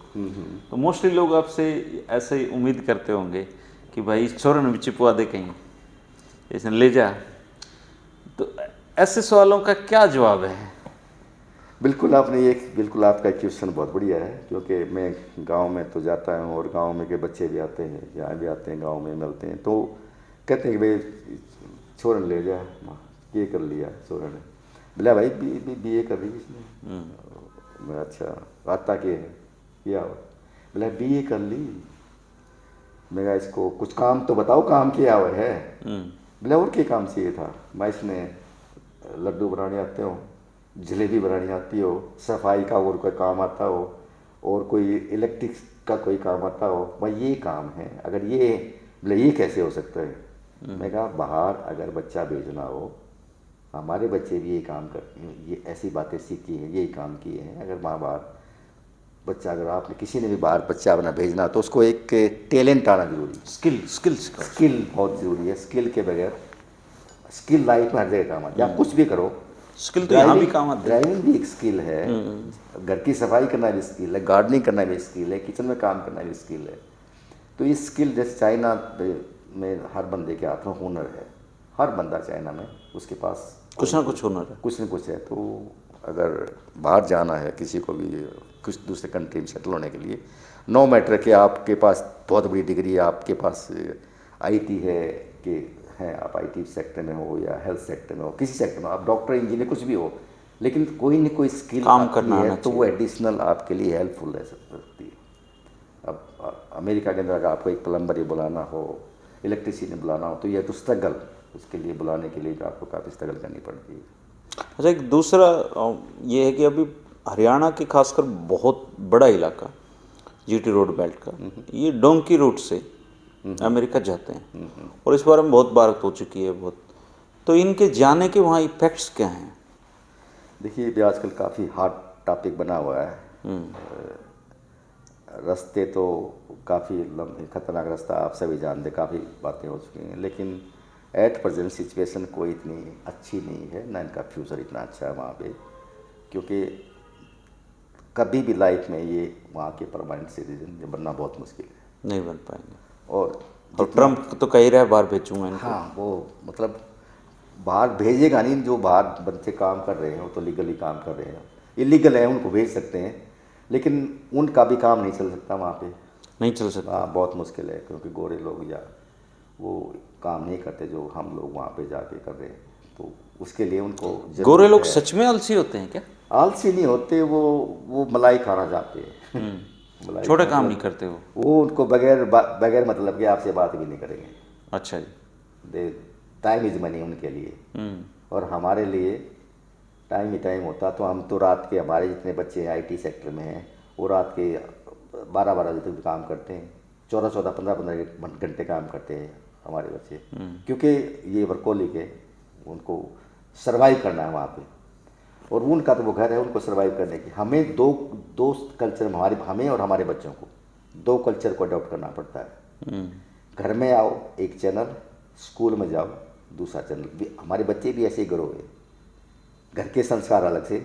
तो मोस्टली लोग आपसे ऐसे ही उम्मीद करते होंगे कि भाई छोरन भी चिपवा दे कहीं, ऐसे ले जा। तो ऐसे सवालों का क्या जवाब है? बिल्कुल आपका क्वेश्चन बहुत बढ़िया है, क्योंकि मैं गांव में तो जाता हूँ और गांव में के बच्चे भी आते हैं, यहाँ भी आते हैं, गांव में मिलते हैं, तो कहते हैं कि भाई छोरन ले जा, ये कर लिया छोरन ने। बोला भाई बी ए कर रही इसने। मैं अच्छा आता के है किया? बोला बी ए कर ली। मैं कहा इसको कुछ काम तो बताओ, काम किया हुआ है? बोला और क्या काम चाहिए था? मैं इसने लड्डू बनाने आते हो, जलेबी बनानी आती हो, सफाई का और कोई काम आता हो, और कोई इलेक्ट्रिक का कोई काम आता हो, भाई ये काम है। अगर ये, बोले ये कैसे हो सकता है? मैं कहा बाहर अगर बच्चा भेजना हो, हमारे बच्चे भी ये काम करते हैं, ये ऐसी बातें सीखी हैं, यही काम किए हैं। अगर वहाँ बाहर बच्चा, अगर आपने किसी ने भी बाहर बच्चा अपना भेजना, तो उसको एक टैलेंट आना जरूरी है। स्किल बहुत ज़रूरी है। स्किल के बगैर, स्किल लाइफ में हर जगह काम आता है। आप कुछ भी करो, स्किल तो यहाँ भी काम आती है। ड्राइविंग भी एक स्किल है, घर की सफाई करना भी स्किल है, गार्डनिंग करना भी स्किल है, किचन में काम करना भी स्किल है। तो ये स्किल, जैसे चाइना में हर बंदे के हाथ में हुनर है, हर बंदा चाइना में उसके पास कुछ ना कुछ हुनर है, कुछ न कुछ है। तो अगर बाहर जाना है किसी को भी, कुछ दूसरे कंट्री में सेटल होने के लिए, नो मैटर कि आपके पास बहुत बड़ी डिग्री है, आपके पास आईटी है कि हैं, आप आईटी सेक्टर में हो या हेल्थ सेक्टर में हो, किसी सेक्टर में, आप डॉक्टर, इंजीनियर, कुछ भी हो, लेकिन कोई न कोई स्किल काम करना है तो वो एडिशनल आपके लिए हेल्पफुल रह सकती है। अब अमेरिका के अंदर अगर आपको एक प्लम्बर बुलाना हो, इलेक्ट्रिशियन बुलाना हो, तो ये तो स्ट्रगल, उसके लिए बुलाने के लिए आपको काफ़ी स्ट्रगल करनी पड़ती है। अच्छा, एक दूसरा ये है कि अभी हरियाणा के खासकर बहुत बड़ा इलाका जीटी रोड बेल्ट का, ये डोंकी रूट से अमेरिका जाते हैं, और इस बारे में बहुत बात हो चुकी है बहुत। तो इनके जाने के वहाँ इफेक्ट्स क्या हैं? देखिए, ये आजकल काफ़ी हार्ड टॉपिक बना हुआ है। रास्ते तो काफ़ी खतरनाक रास्ता, आप सभी जानते, काफ़ी बातें हो चुकी हैं, लेकिन एट प्रेजेंट सिचुएशन कोई इतनी अच्छी नहीं है, ना इनका फ्यूचर इतना अच्छा है वहाँ पे, क्योंकि कभी भी लाइफ में ये वहाँ के परमानेंट सिटीजन बनना बहुत मुश्किल है, नहीं बन पाएंगे। और ट्रम्प तो कह ही रहा है बाहर भेजूंगा इनको। हाँ, वो मतलब बाहर भेजेगा नहीं, जो बाहर बच्चे काम कर रहे हैं वो तो लीगली काम कर रहे हैं, इलीगल है उनको भेज सकते हैं, लेकिन उनका भी काम नहीं चल सकता वहाँ पे, नहीं चल सकता। हाँ, बहुत मुश्किल है, क्योंकि गोरे लोग या वो काम नहीं करते जो हम लोग वहाँ पे जाके कर रहे हैं, तो उसके लिए उनको गोरे लोग सच में आलसी होते हैं क्या? आलसी नहीं होते, वो मलाई खाना चाहते हैं। छोटे काम नहीं करते वो उनको बगैर मतलब के आपसे बात भी नहीं करेंगे। अच्छा जी। टाइम इज मनी उनके लिए, और हमारे लिए टाइम ही टाइम होता। तो हम तो रात के, हमारे जितने बच्चे आईटी सेक्टर में हैं, वो रात के 12-12 बजे तक काम करते हैं, 14-14, 15-15 घंटे काम करते हैं हमारे बच्चे, क्योंकि ये वर्कोलिक है, उनको सर्वाइव करना है वहाँ पे, और उनका तो वो घर है, उनको सर्वाइव करने की। हमें दो कल्चर, हमें और हमारे बच्चों को 2 कल्चर को अडॉप्ट करना पड़ता है। घर में आओ एक चैनल, स्कूल में जाओ दूसरा चैनल। हमारे बच्चे भी ऐसे ही ग्रो हुए, घर के संस्कार अलग से,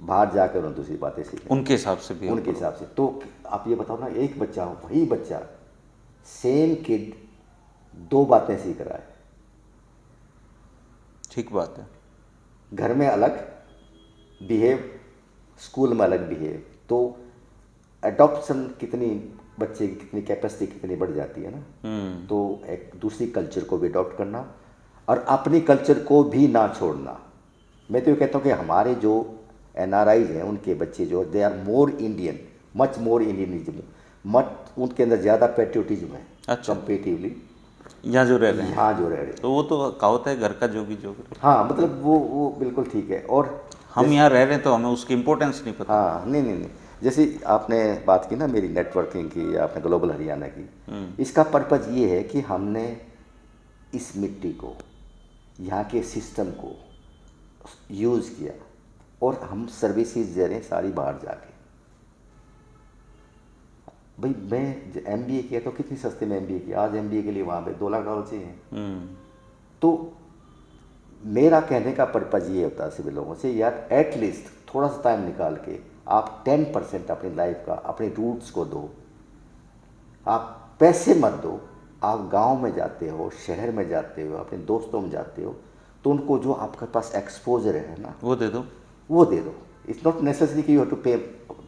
बाहर जाकर उन्होंने दूसरी बातें सीखें उनके हिसाब से भी, उनके हिसाब से। तो आप ये बताओ ना, एक बच्चा हो, वही बच्चा, सेम किड 2 बातें सीख रहा है। ठीक बात है। घर में अलग बिहेव, स्कूल में अलग बिहेव, तो एडॉप्शन कितनी, बच्चे की कितनी कैपेसिटी कितनी बढ़ जाती है ना। तो एक दूसरी कल्चर को भी अडॉप्ट करना और अपनी कल्चर को भी ना छोड़ना। मैं तो ये कहता हूँ कि हमारे जो NRIs हैं उनके बच्चे जो they are more Indian, much more Indianism, much उनके अंदर ज़्यादा पेट्रियोटिज्म है। अच्छा। कंपेटिवली यहाँ जो रह रहे हैं, यहाँ जो रह रहे हैं, तो वो तो कहावत है, घर का जोगी जोगी। हाँ मतलब वो बिल्कुल ठीक है। और हम यहाँ रह रहे हैं तो हमें उसकी इम्पोर्टेंस नहीं पता। हाँ, नहीं नहीं नहीं, जैसे आपने बात की ना मेरी नेटवर्किंग की, आपने ग्लोबल हरियाणा की, इसका पर्पज़ ये है कि हमने इस मिट्टी को, यहाँ के सिस्टम को यूज़ किया और हम सर्विसेज दे रहे हैं सारी बाहर जाके। भाई मैं MBA किया तो कितनी सस्ते में MBA किया, आज MBA के लिए वहाँ पे $2 लाख चाहिए। तो मेरा कहने का पर्पज़ ये होता है सभी लोगों से, यार एटलीस्ट थोड़ा सा टाइम निकाल के आप 10% अपनी लाइफ का अपने रूट्स को दो। आप पैसे मत दो, आप गांव में जाते हो, शहर में जाते हो, अपने दोस्तों में जाते हो, तो उनको जो आपके पास एक्सपोजर है ना वो दे दो, वो दे दो। इट्स नॉट नेसेसरी कि यू हैव टू पे,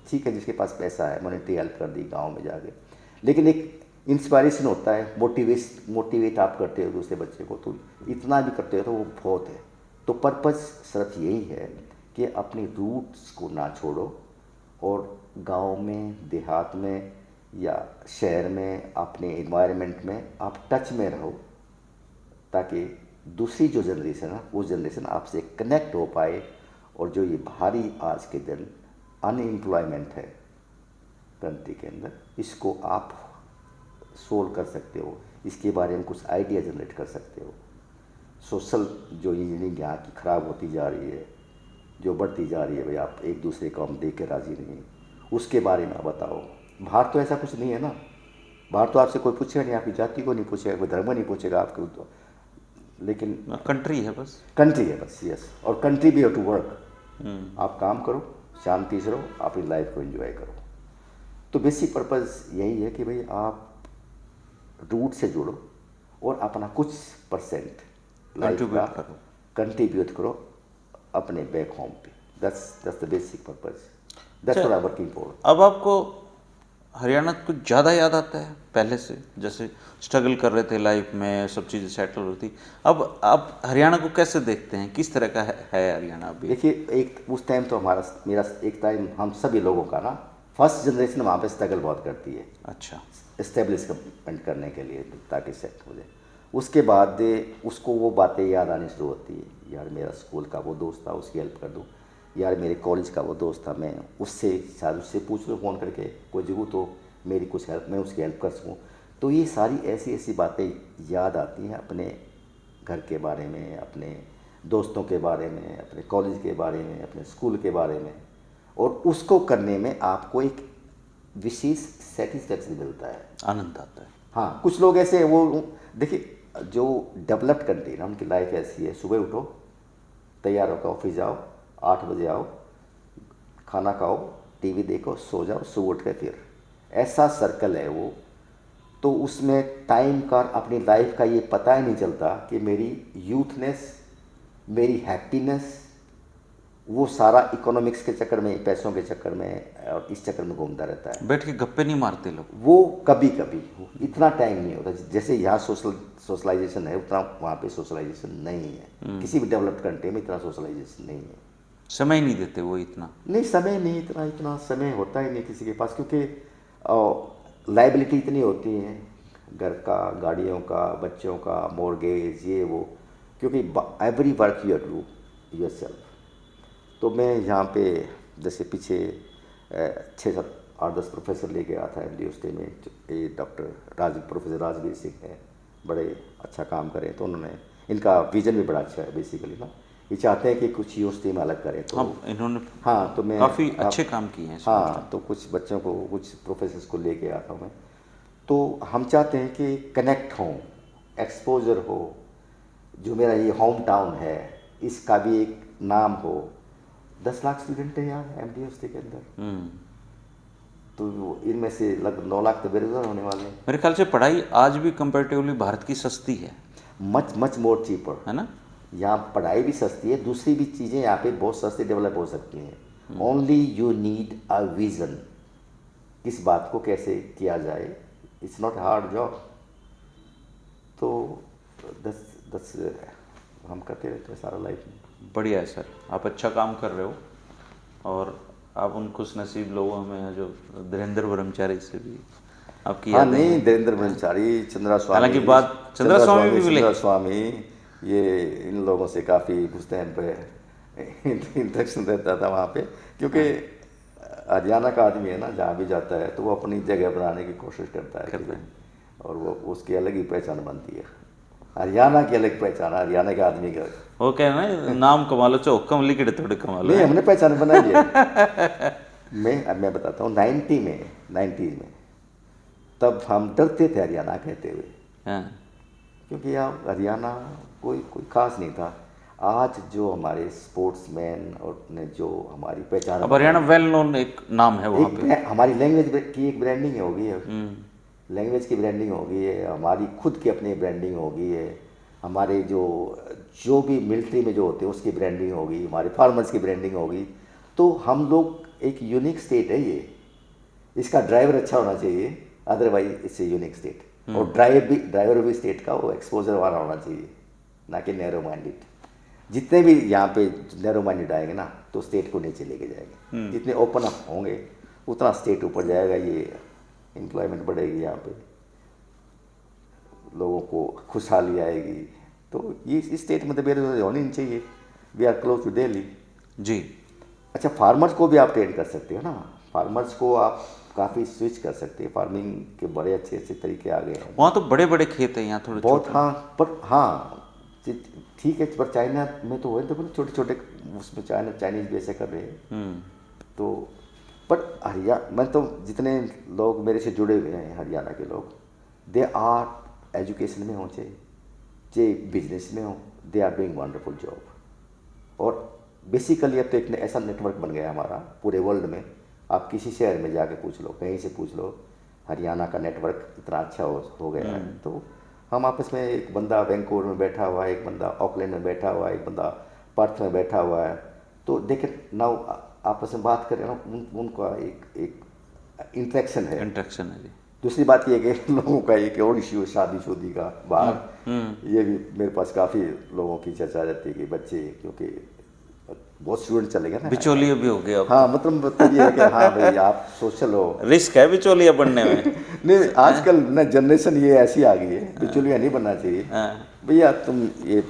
ठीक है जिसके पास पैसा है मॉनेटरी हेल्प कर दी गांव में जाके, लेकिन एक इंस्पायरेशन होता है, मोटिवेट आप करते हो दूसरे बच्चे को, तो इतना भी करते हो तो वो बहुत है। तो पर्पज़ सिर्फ यही है कि अपनी रूट्स को ना छोड़ो और गांव में, देहात में या शहर में, अपने एनवायरनमेंट में आप टच में रहो, ताकि दूसरी जो जनरेशन है वो जनरेशन आपसे कनेक्ट हो पाए। और जो ये भारी आज के दिन अनएम्प्लॉयमेंट है कंट्री के अंदर, इसको आप सोल्व कर सकते हो, इसके बारे में कुछ आइडिया जनरेट कर सकते हो। सोशल जो इंजीनियरिंग यहाँ की ख़राब होती जा रही है, जो बढ़ती जा रही है, भाई आप एक दूसरे को हम देख के राज़ी नहीं, उसके बारे में बताओ। बाहर तो ऐसा कुछ नहीं है ना, बाहर तो आपसे कोई पूछेगा नहीं, आपकी जाति को नहीं पूछेगा, कोई धर्म नहीं पूछेगा आपको, तो लेकिन कंट्री है बस, कंट्री है बस, यस। और कंट्री भी हैव टू वर्क। आप काम करो, शांति से रहो, अपनी लाइफ को एंजॉय करो। तो बेसिक पर्पज़ यही है कि भाई आप रूट से जुड़ो और अपना कुछ परसेंट लाइफ का कंट्रीब्यूट करो अपने बैक होम पे। That's the basic purpose, that's what I am working for. अब आपको हरियाणा कुछ ज़्यादा याद आता है पहले से, जैसे स्ट्रगल कर रहे थे लाइफ में, सब चीज़ें सेटल होती, अब आप हरियाणा को कैसे देखते हैं, किस तरह का है हरियाणा अभी? देखिए, एक उस टाइम तो मेरा एक टाइम हम सभी लोगों का ना, फर्स्ट जनरेशन वहाँ पे स्ट्रगल बहुत करती है। अच्छा। इस्टेब्लिशमेंट करने के लिए, ताकि सेट हो जाए। उसके बाद उसको वो बातें याद आनी शुरू होती है, यार मेरा स्कूल का वो दोस्त था, उसकी हेल्प कर दूँ, यार मेरे कॉलेज का वो दोस्त था, मैं उससे शायद उससे पूछ लूँ फ़ोन करके, कोई जगह तो मेरी कुछ हेल्प, मैं उसकी हेल्प कर सकूँ। तो ये सारी ऐसी ऐसी बातें याद आती हैं अपने घर के बारे में, अपने दोस्तों के बारे में, अपने कॉलेज के बारे में, अपने स्कूल के बारे में। और उसको करने में आपको एक विशेष सेटिस्फैक्शन मिलता है, आनंद आता है। हाँ, कुछ लोग ऐसे हैं, वो देखिए जो डेवलप्ड कंट्री ना, उनकी लाइफ ऐसी है, सुबह उठो, तैयार होकर ऑफिस जाओ, 8 बजे आओ, खाना खाओ, टीवी देखो, सो जाओ, सुबह उठ के फिर ऐसा सर्कल है वो। तो उसमें टाइम का, अपनी लाइफ का ये पता ही नहीं चलता कि मेरी यूथनेस, मेरी हैप्पीनेस, वो सारा इकोनॉमिक्स के चक्कर में, पैसों के चक्कर में और इस चक्कर में घूमता रहता है। बैठ के गप्पे नहीं मारते लोग, वो कभी कभी इतना टाइम नहीं होता, जैसे यहाँ सोशलाइजेशन है उतना वहाँ पे सोशलाइजेशन नहीं है। किसी भी डेवलप्ड कंट्री में इतना सोशलाइजेशन नहीं है, समय नहीं देते वो इतना। नहीं, समय नहीं, इतना समय होता ही नहीं किसी के पास, क्योंकि लाइबिलिटी इतनी होती है, घर का, गाड़ियों का, बच्चों का, मॉर्गेज, ये वो, क्योंकि every work you do yourself. तो मैं यहाँ पे जैसे पीछे 6-7-8-10 प्रोफेसर लेके आया था MD में, ये प्रोफेसर राजवीर सिंह हैं, बड़े अच्छा काम करें, तो उन्होंने, इनका विजन भी बड़ा अच्छा है बेसिकली ना, ये चाहते हैं कि कुछ यूनिवर्सिटी में अलग करें। तो हाँ, इन्होंने हाँ, तो मैं काफ़ी अच्छे काम किए हैं। हाँ, तो कुछ बच्चों को, कुछ प्रोफेसर्स को लेके आता हूँ मैं। तो हम चाहते हैं कि कनेक्ट हों, एक्सपोजर हो, जो मेरा ये होम टाउन है इसका भी एक नाम हो। 10 लाख स्टूडेंट है यहाँ MD के अंदर, तो इनमें से लगभग 9 लाख तो बेरोजगार होने वाले हैं। मेरे ख्याल से पढ़ाई आज भी कंपैरेटिवली भारत की सस्ती है मच मच मोर चीपर है ना? यहाँ पढ़ाई भी सस्ती है, दूसरी भी चीज़ें यहाँ पे बहुत सस्ती डेवलप हो सकती हैं। Only you need a vision, किस बात को कैसे किया जाए। It's not hard job. तो दस हम करते रहते हैं सारा लाइफ में। बढ़िया है सर, आप अच्छा काम कर रहे हो और आप उन खुश नसीब लोगों में हैं जो धीरेन्द्र ब्रह्मचारी से भी आपकी हाँ, यादें नहीं, हैं। धीरेन्द्र ब्रह्मचारी, चंद्रा स्वामी, हालांकि बात चंद्रा स्वामी भी मिले। चंद्रा स्वामी, ये इन लोगों से काफ़ी कुछ टाइम पे इंटरेक्शन रहता था वहाँ पे, क्योंकि हरियाणा का आदमी है ना, जहाँ भी जाता है तो वो अपनी जगह बनाने की कोशिश करता है और वो उसकी अलग ही पहचान बनती है। हरियाणा की अलग पहचान, हरियाणा के आदमी का। वो क्या है ना, नाम कमा लो चौकम लिखित थोड़े कमा लो। नहीं, हमने पहचान बनाई है। मैं बताता हूँ, 90s में तब हम डरते थे हरियाणा कहते हुए, हाँ। क्योंकि यहाँ हरियाणा कोई खास नहीं था। आज जो हमारे स्पोर्ट्समैन और ने जो हमारी पहचान, अब हरियाणा वेल नोन एक नाम है वहाँ पे। हमारी लैंग्वेज की एक ब्रांडिंग हो गई है, लैंग्वेज की ब्रांडिंग हो गई है, हमारी खुद की अपनी ब्रांडिंग हो गई है, हमारे जो भी मिलिट्री में जो होते हैं उसकी ब्रांडिंग हो गई, हमारे फार्मर्स की ब्रांडिंग हो गई। तो हम लोग एक यूनिक स्टेट है ये। इसका ड्राइवर अच्छा होना चाहिए, otherwise it's a unique state. और ड्राइवर भी स्टेट का वो एक्सपोजर वाला होना चाहिए, ना कि नैरो माइंडेड। जितने भी यहाँ पे नैरो माइंडेड आएंगे ना तो स्टेट को नीचे लेके जाएंगे। जितने ओपन अप होंगे उतना स्टेट ऊपर जाएगा। ये एम्प्लॉयमेंट बढ़ेगी, यहाँ पे लोगों को खुशहाली आएगी। तो ये इस स्टेट में तो बेरोजगारी होनी नहीं चाहिए। We are close to Delhi ji. अच्छा, फार्मर्स को भी आप ट्रेन कर सकते हो ना, फार्मर्स को आप काफ़ी स्विच कर सकते हैं। फार्मिंग के बड़े अच्छे तरीके आ गए हैं वहाँ तो बड़े बड़े खेत हैं, यहाँ थोड़े बहुत। छोटे। हाँ, पर हाँ ठीक है, पर चाइना में तो वही तो छोटे छोटे उसमें चाइनीज भी ऐसे कर रहे हैं। तो पर मैं तो जितने लोग मेरे से जुड़े हुए हैं हरियाणा के लोग, दे आर एजुकेशन में हो चाहे बिजनेस में हो, they are doing wonderful job. और बेसिकली अब तो एक ऐसा नेटवर्क बन गया हमारा पूरे वर्ल्ड में। आप किसी शहर में जाके पूछ लो, कहीं से पूछ लो, हरियाणा का नेटवर्क इतना अच्छा हो गया है। तो हम आपस में, एक बंदा वैंकूवर में बैठा हुआ है, एक बंदा ऑकलैंड में बैठा हुआ है, एक बंदा पर्थ में बैठा हुआ है, तो देखें नाउ आपस में बात करें ना, उनका एक इंटरेक्शन है जी। दूसरी बात ये है कि लोगों का एक और इश्यू है शादी का बाहर। ये भी मेरे पास काफ़ी लोगों की चर्चा रहती है कि बच्चे, क्योंकि बहुत स्टूडेंट चले गए ना, बिचौलिया भी हो गया अब। हाँ, मतलब ये है कि हाँ भाई आप सोशल हो, रिस्क है बिचौलिया बनने में। नहीं, आजकल ना जनरेशन ये ऐसी आ गई है, बिचौलिया नहीं बनना चाहिए। भैया तुम ये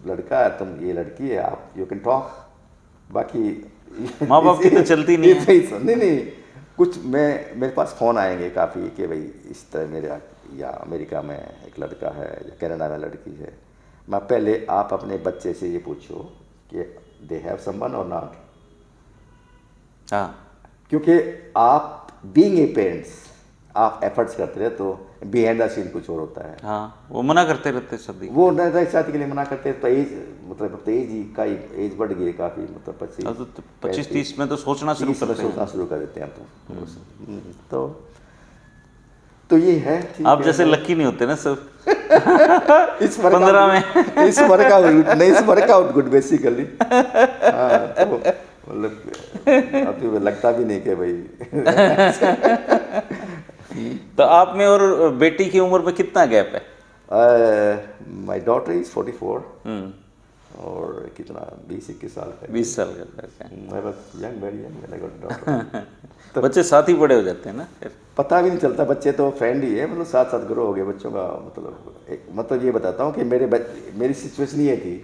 लड़का है, तुम ये लड़की है, आप यू कैन टॉक, बाकी माँ बाप की तो चलती नहीं है। नहीं, कुछ मेरे पास फ़ोन आएंगे काफ़ी कि भाई इस तरह मेरे या अमेरिका में एक लड़का है या कनाडा में लड़की है। मैं पहले आप अपने बच्चे से ये पूछो कि दे हैव समवन और नॉट। हाँ, क्योंकि आप बीइंग ए पेरेंट्स आप एफर्ट्स करते रहे तो बिहाइंड द सीन कुछ और होता है। हाँ, वो मना करते रहते शादी, वो नए शादी के लिए मना करते हैं। तो एज मतलब एज बढ़ गई काफ़ी, मतलब 25-30 में तो सोचना शुरू कर देते हैं। तो ये है। आप जैसे लकी नहीं होते ना सब। इस 15 में इस वर्कआउट गुड बेसिकली। हाँ, तो मतलब अभी लगता भी नहीं कि भाई। तो आप में और बेटी की उम्र में कितना गैप है? माय डॉटर इज 44 और कितना 20-21 साल का। 20 साल का लड़का है। मैं बस यंग, वेरी यंग, मैंने गॉट डॉटर। तो बच्चे साथ ही बड़े हो जाते हैं ना फिर? पता भी नहीं चलता, बच्चे तो फ्रेंड ही है, मतलब साथ ग्रो हो गए बच्चों का। मतलब ये बताता हूँ कि मेरी सिचुएशन ये थी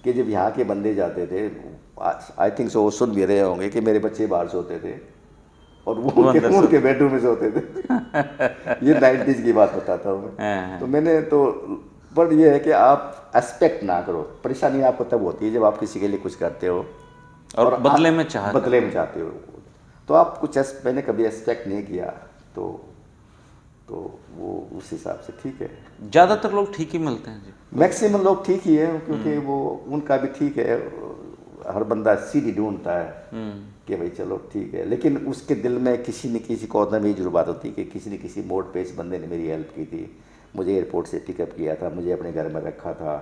कि जब यहाँ के बंदे जाते थे, आई थिंक सो सुन भी रहे होंगे कि मेरे बच्चे बाहर सोते थे और वो उनके बेडरूम में सोते थे। ये 90s की बात बताता हूँ मैं। तो मैंने तो, पर ये है कि आप एक्सपेक्ट ना करो। परेशानी आपको तब होती है जब आप किसी के लिए कुछ करते हो और बदले में चाहते हो। तो आप कुछ मैंने कभी एक्सपेक्ट नहीं किया, तो वो उस हिसाब से ठीक है। ज़्यादातर लोग ठीक ही मिलते हैं जी, मैक्सिमम लोग ठीक ही है, क्योंकि वो उनका भी ठीक है। हर बंदा सीधी ढूंढता है कि भाई चलो ठीक है, लेकिन उसके दिल में किसी न किसी कॉर्नर में ये जरूर बात होती कि किसी न किसी मोड़ पे इस बंदे ने मेरी हेल्प की थी, मुझे एयरपोर्ट से पिकअप किया था, मुझे अपने घर में रखा था।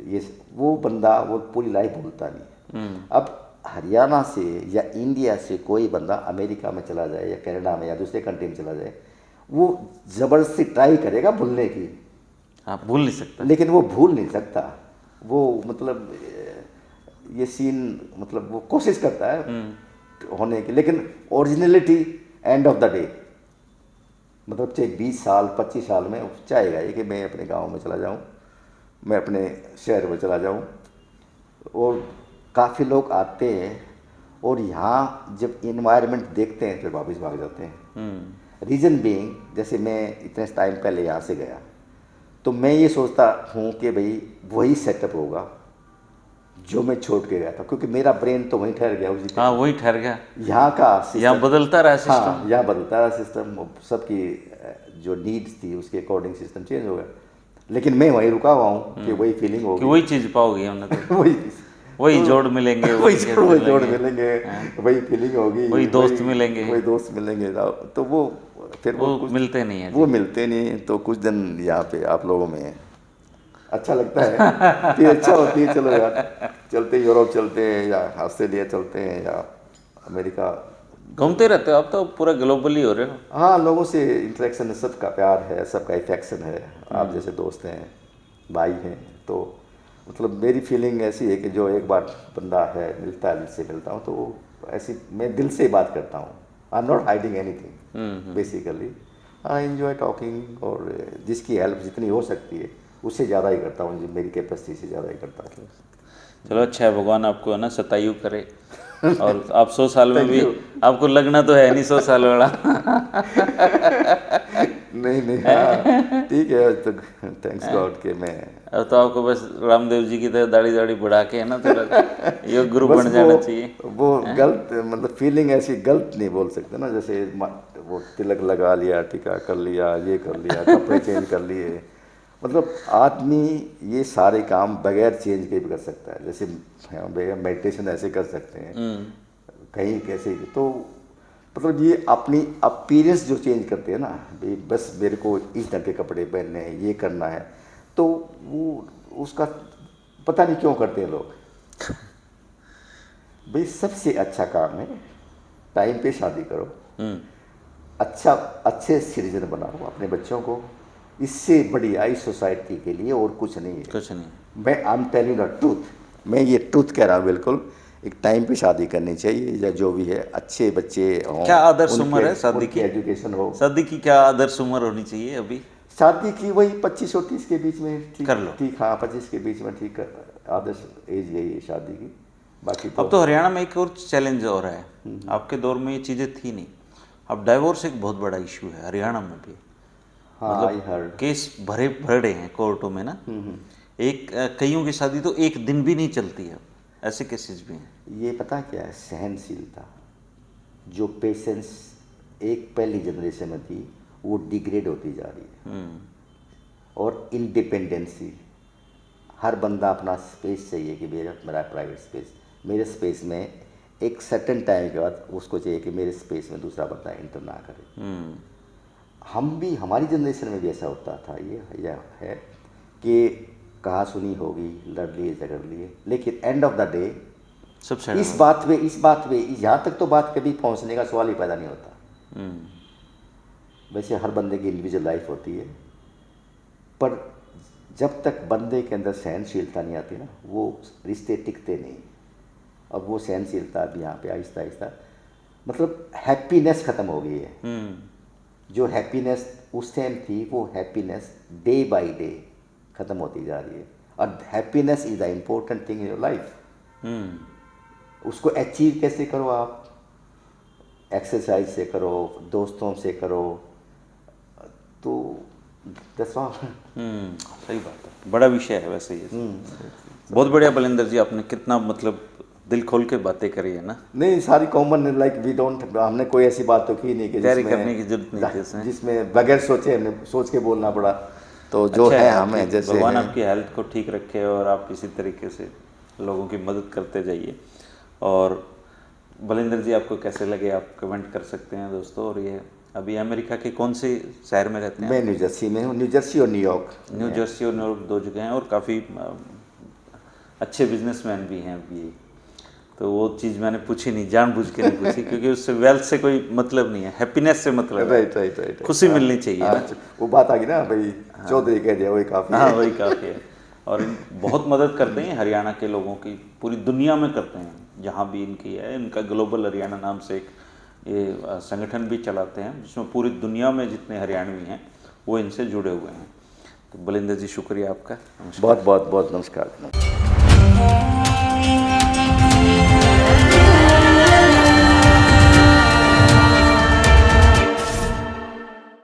ये वो बंदा वो पूरी लाइफ भूलता नहीं। अब हरियाणा से या इंडिया से कोई बंदा अमेरिका में चला जाए या कनाडा में या दूसरे कंट्री में चला जाए, वो ज़बरदस्ती ट्राई करेगा भूलने की। आप भूल नहीं सकता, लेकिन वो भूल नहीं सकता। वो मतलब ये सीन मतलब वो कोशिश करता है होने की, लेकिन originality end of the day मतलब चाहे 20 साल 25 साल में चाहेगा ये कि मैं अपने गांव में चला जाऊं, मैं अपने शहर में चला जाऊं। और काफ़ी लोग आते हैं और यहाँ जब इन्वायरमेंट देखते हैं फिर वापस भाग जाते हैं। रीज़न बीइंग, जैसे मैं इतने टाइम पहले यहाँ से गया तो मैं ये सोचता हूँ कि भाई वही सेटअप होगा जो मैं छोड़ के गया था, क्योंकि मेरा ब्रेन तो वहीं ठहर गया उसी हाँ वही ठहर गया, यहाँ का यहाँ बदलता रहा सिस्टम। हाँ, यहाँ बदलता रहा सिस्टम, सबकी जो नीड्स थी उसके अकॉर्डिंग सिस्टम चेंज हो गया। लेकिन मैं वहीं रुका हुआ हूँ कि वही फीलिंग होगी, कि वही चीज़ पाओगे हमने तो वही जोड़ मिलेंगे, वही जोड़ मिलेंगे, वही फीलिंग होगी, वही दोस्त मिलेंगे, वही दोस्त मिलेंगे। तो वो फिर वो मिलते नहीं है, वो मिलते नहीं। तो कुछ दिन यहाँ पे आप लोगों में अच्छा लगता है फिर अच्छा होती है, चलो यार चलते यूरोप चलते हैं या ऑस्ट्रेलिया चलते हैं या अमेरिका घूमते रहते हो। आप तो पूरा ग्लोबली हो रहे हो। हाँ, लोगों से इंटरेक्शन है, सबका प्यार है, सबका इफेक्शन है। आप जैसे दोस्त हैं, भाई हैं, तो मतलब मेरी फीलिंग ऐसी है कि जो एक बार बंदा है मिलता है, दिल से मिलता हूँ, तो ऐसी मैं दिल से बात करता हूँ। I am not hiding anything, basically I enjoy talking. और जिसकी हेल्प जितनी हो सकती है उससे ज़्यादा ही करता हूँ, मेरी कैपेसिटी से ज़्यादा ही करता हूँ। चलो अच्छा है, भगवान आपको है ना शतायु करे और आप 100 साल में भी आपको लगना तो है नहीं 100 साल वाला। नहीं हाँ ठीक है, तो थैंक्स गॉड के मैं अब तो आपको बस रामदेव जी की तरह दाढ़ी बढ़ा के है ना थोड़ा योग गुरु बन जाना चाहिए। वो गलत मतलब फीलिंग ऐसी गलत नहीं बोल सकते ना, जैसे वो तिलक लगा लिया, टीका कर लिया, ये कर लिया, कपड़े चेंज कर लिए। मतलब आदमी ये सारे काम बगैर चेंज के भी कर सकता है। जैसे बगैर मेडिटेशन ऐसे कर सकते हैं, कहीं कैसे, तो मतलब ये अपनी अपीयरेंस जो चेंज करते हैं ना, भाई बस मेरे को इस ढंग के कपड़े पहनने हैं, ये करना है, तो वो उसका पता नहीं क्यों करते हैं लोग। भाई सबसे अच्छा काम है टाइम पे शादी करो, अच्छे सिटीजन बनाओ अपने बच्चों को। इससे बड़ी आई सोसाइटी के लिए और कुछ नहीं है, कुछ नहीं। मैं I am telling the truth, मैं ये ट्रूथ कह रहा हूँ बिल्कुल। एक टाइम पे शादी करनी चाहिए, या जो भी है अच्छे बच्चे हों। क्या आदर्श उम्र है शादी की? एजुकेशन हो। शादी की क्या आदर्श उम्र होनी चाहिए अभी? शादी की वही 25 और 30 के बीच में ठीक कर लो। ठीक, हाँ 25 के बीच में ठीक आदर्श एज यही है शादी की। बाकी अब तो हरियाणा में एक और चैलेंज हो रहा है, आपके दौर में ये चीज़ें थी नहीं। अब डाइवोर्स एक बहुत बड़ा इशू है हरियाणा में भी। हाँ, मतलब केस भरे भरे हैं कोर्टों में ना। एक कईयों की शादी तो एक दिन भी नहीं चलती है, ऐसे केसेस भी हैं। ये पता क्या है, सहनशीलता, जो पेशेंस एक पहली जनरेशन में थी वो डिग्रेड होती जा रही है। और इंडिपेंडेंसी, हर बंदा अपना स्पेस चाहिए कि मेरा प्राइवेट स्पेस, मेरे स्पेस में एक सर्टेन टाइम के बाद उसको चाहिए कि मेरे स्पेस में दूसरा बंदा इंटर ना करे। हम भी, हमारी जनरेशन में भी ऐसा होता था। ये है कि कहा सुनी होगी, लड़ लिए झगड़ लिए, लेकिन एंड ऑफ द डे इस बात पे यहाँ तक तो बात कभी पहुँचने का सवाल ही पैदा नहीं होता। वैसे हर बंदे की इंडिविजुअल लाइफ होती है, पर जब तक बंदे के अंदर सहनशीलता नहीं आती ना, वो रिश्ते टिकते नहीं। अब वो सहनशीलता अब यहाँ पे आहिस्ता आहिस्ता मतलब हैप्पीनेस ख़त्म हो गई है। जो हैप्पीनेस उस टाइम थी, वो हैप्पीनेस डे बाय डे ख़त्म होती जा रही है। और happiness is the important thing in your life. उसको अचीव कैसे करो आप? एक्सरसाइज से करो, दोस्तों से करो, तो that's all। सही बात है, बड़ा विषय है वैसे ये। बहुत बढ़िया बलिंदर जी, आपने कितना मतलब दिल खोल के बातें करी है ना। नहीं, सारी कॉमन, लाइक वी डोंट, हमने कोई ऐसी बात तो की नहीं कि तैयारी करने की जरूरत नहीं थी जिसमें बगैर सोचे हमने सोच के बोलना पड़ा। तो जो अच्छा है हमें जैसे भगवान आपकी हेल्थ को ठीक रखे और आप इसी तरीके से लोगों की मदद करते जाइए। और बलिंदर जी आपको कैसे लगे आप कमेंट कर सकते हैं दोस्तों। और ये अभी अमेरिका के कौन से शहर में रहते हैं? मैं न्यू जर्सी में हूँ, न्यू जर्सी और न्यूयॉर्क। न्यू जर्सी और न्यूयॉर्क 2 जगह हैं और काफ़ी अच्छे बिजनेसमैन भी हैं अभी। तो वो चीज़ मैंने पूछी नहीं, जानबूझ के नहीं पूछी क्योंकि उससे वेल्थ से कोई मतलब नहीं है, हैप्पीनेस से मतलब है। राइट खुशी मिलनी चाहिए ना। वो बात आ गई ना भाई, चौधरी कह दिया वही काफ़ी हाँ है। वही काफ़ी है। और बहुत मदद करते हैं हरियाणा के लोगों की, पूरी दुनिया में करते हैं जहाँ भी इनकी है। इनका ग्लोबल हरियाणा नाम से एक ये संगठन भी चलाते हैं जिसमें पूरी दुनिया में जितने हरियाणवी हैं वो इनसे जुड़े हुए हैं। तो बलिंदर जी शुक्रिया आपका। बहुत बहुत बहुत नमस्कार।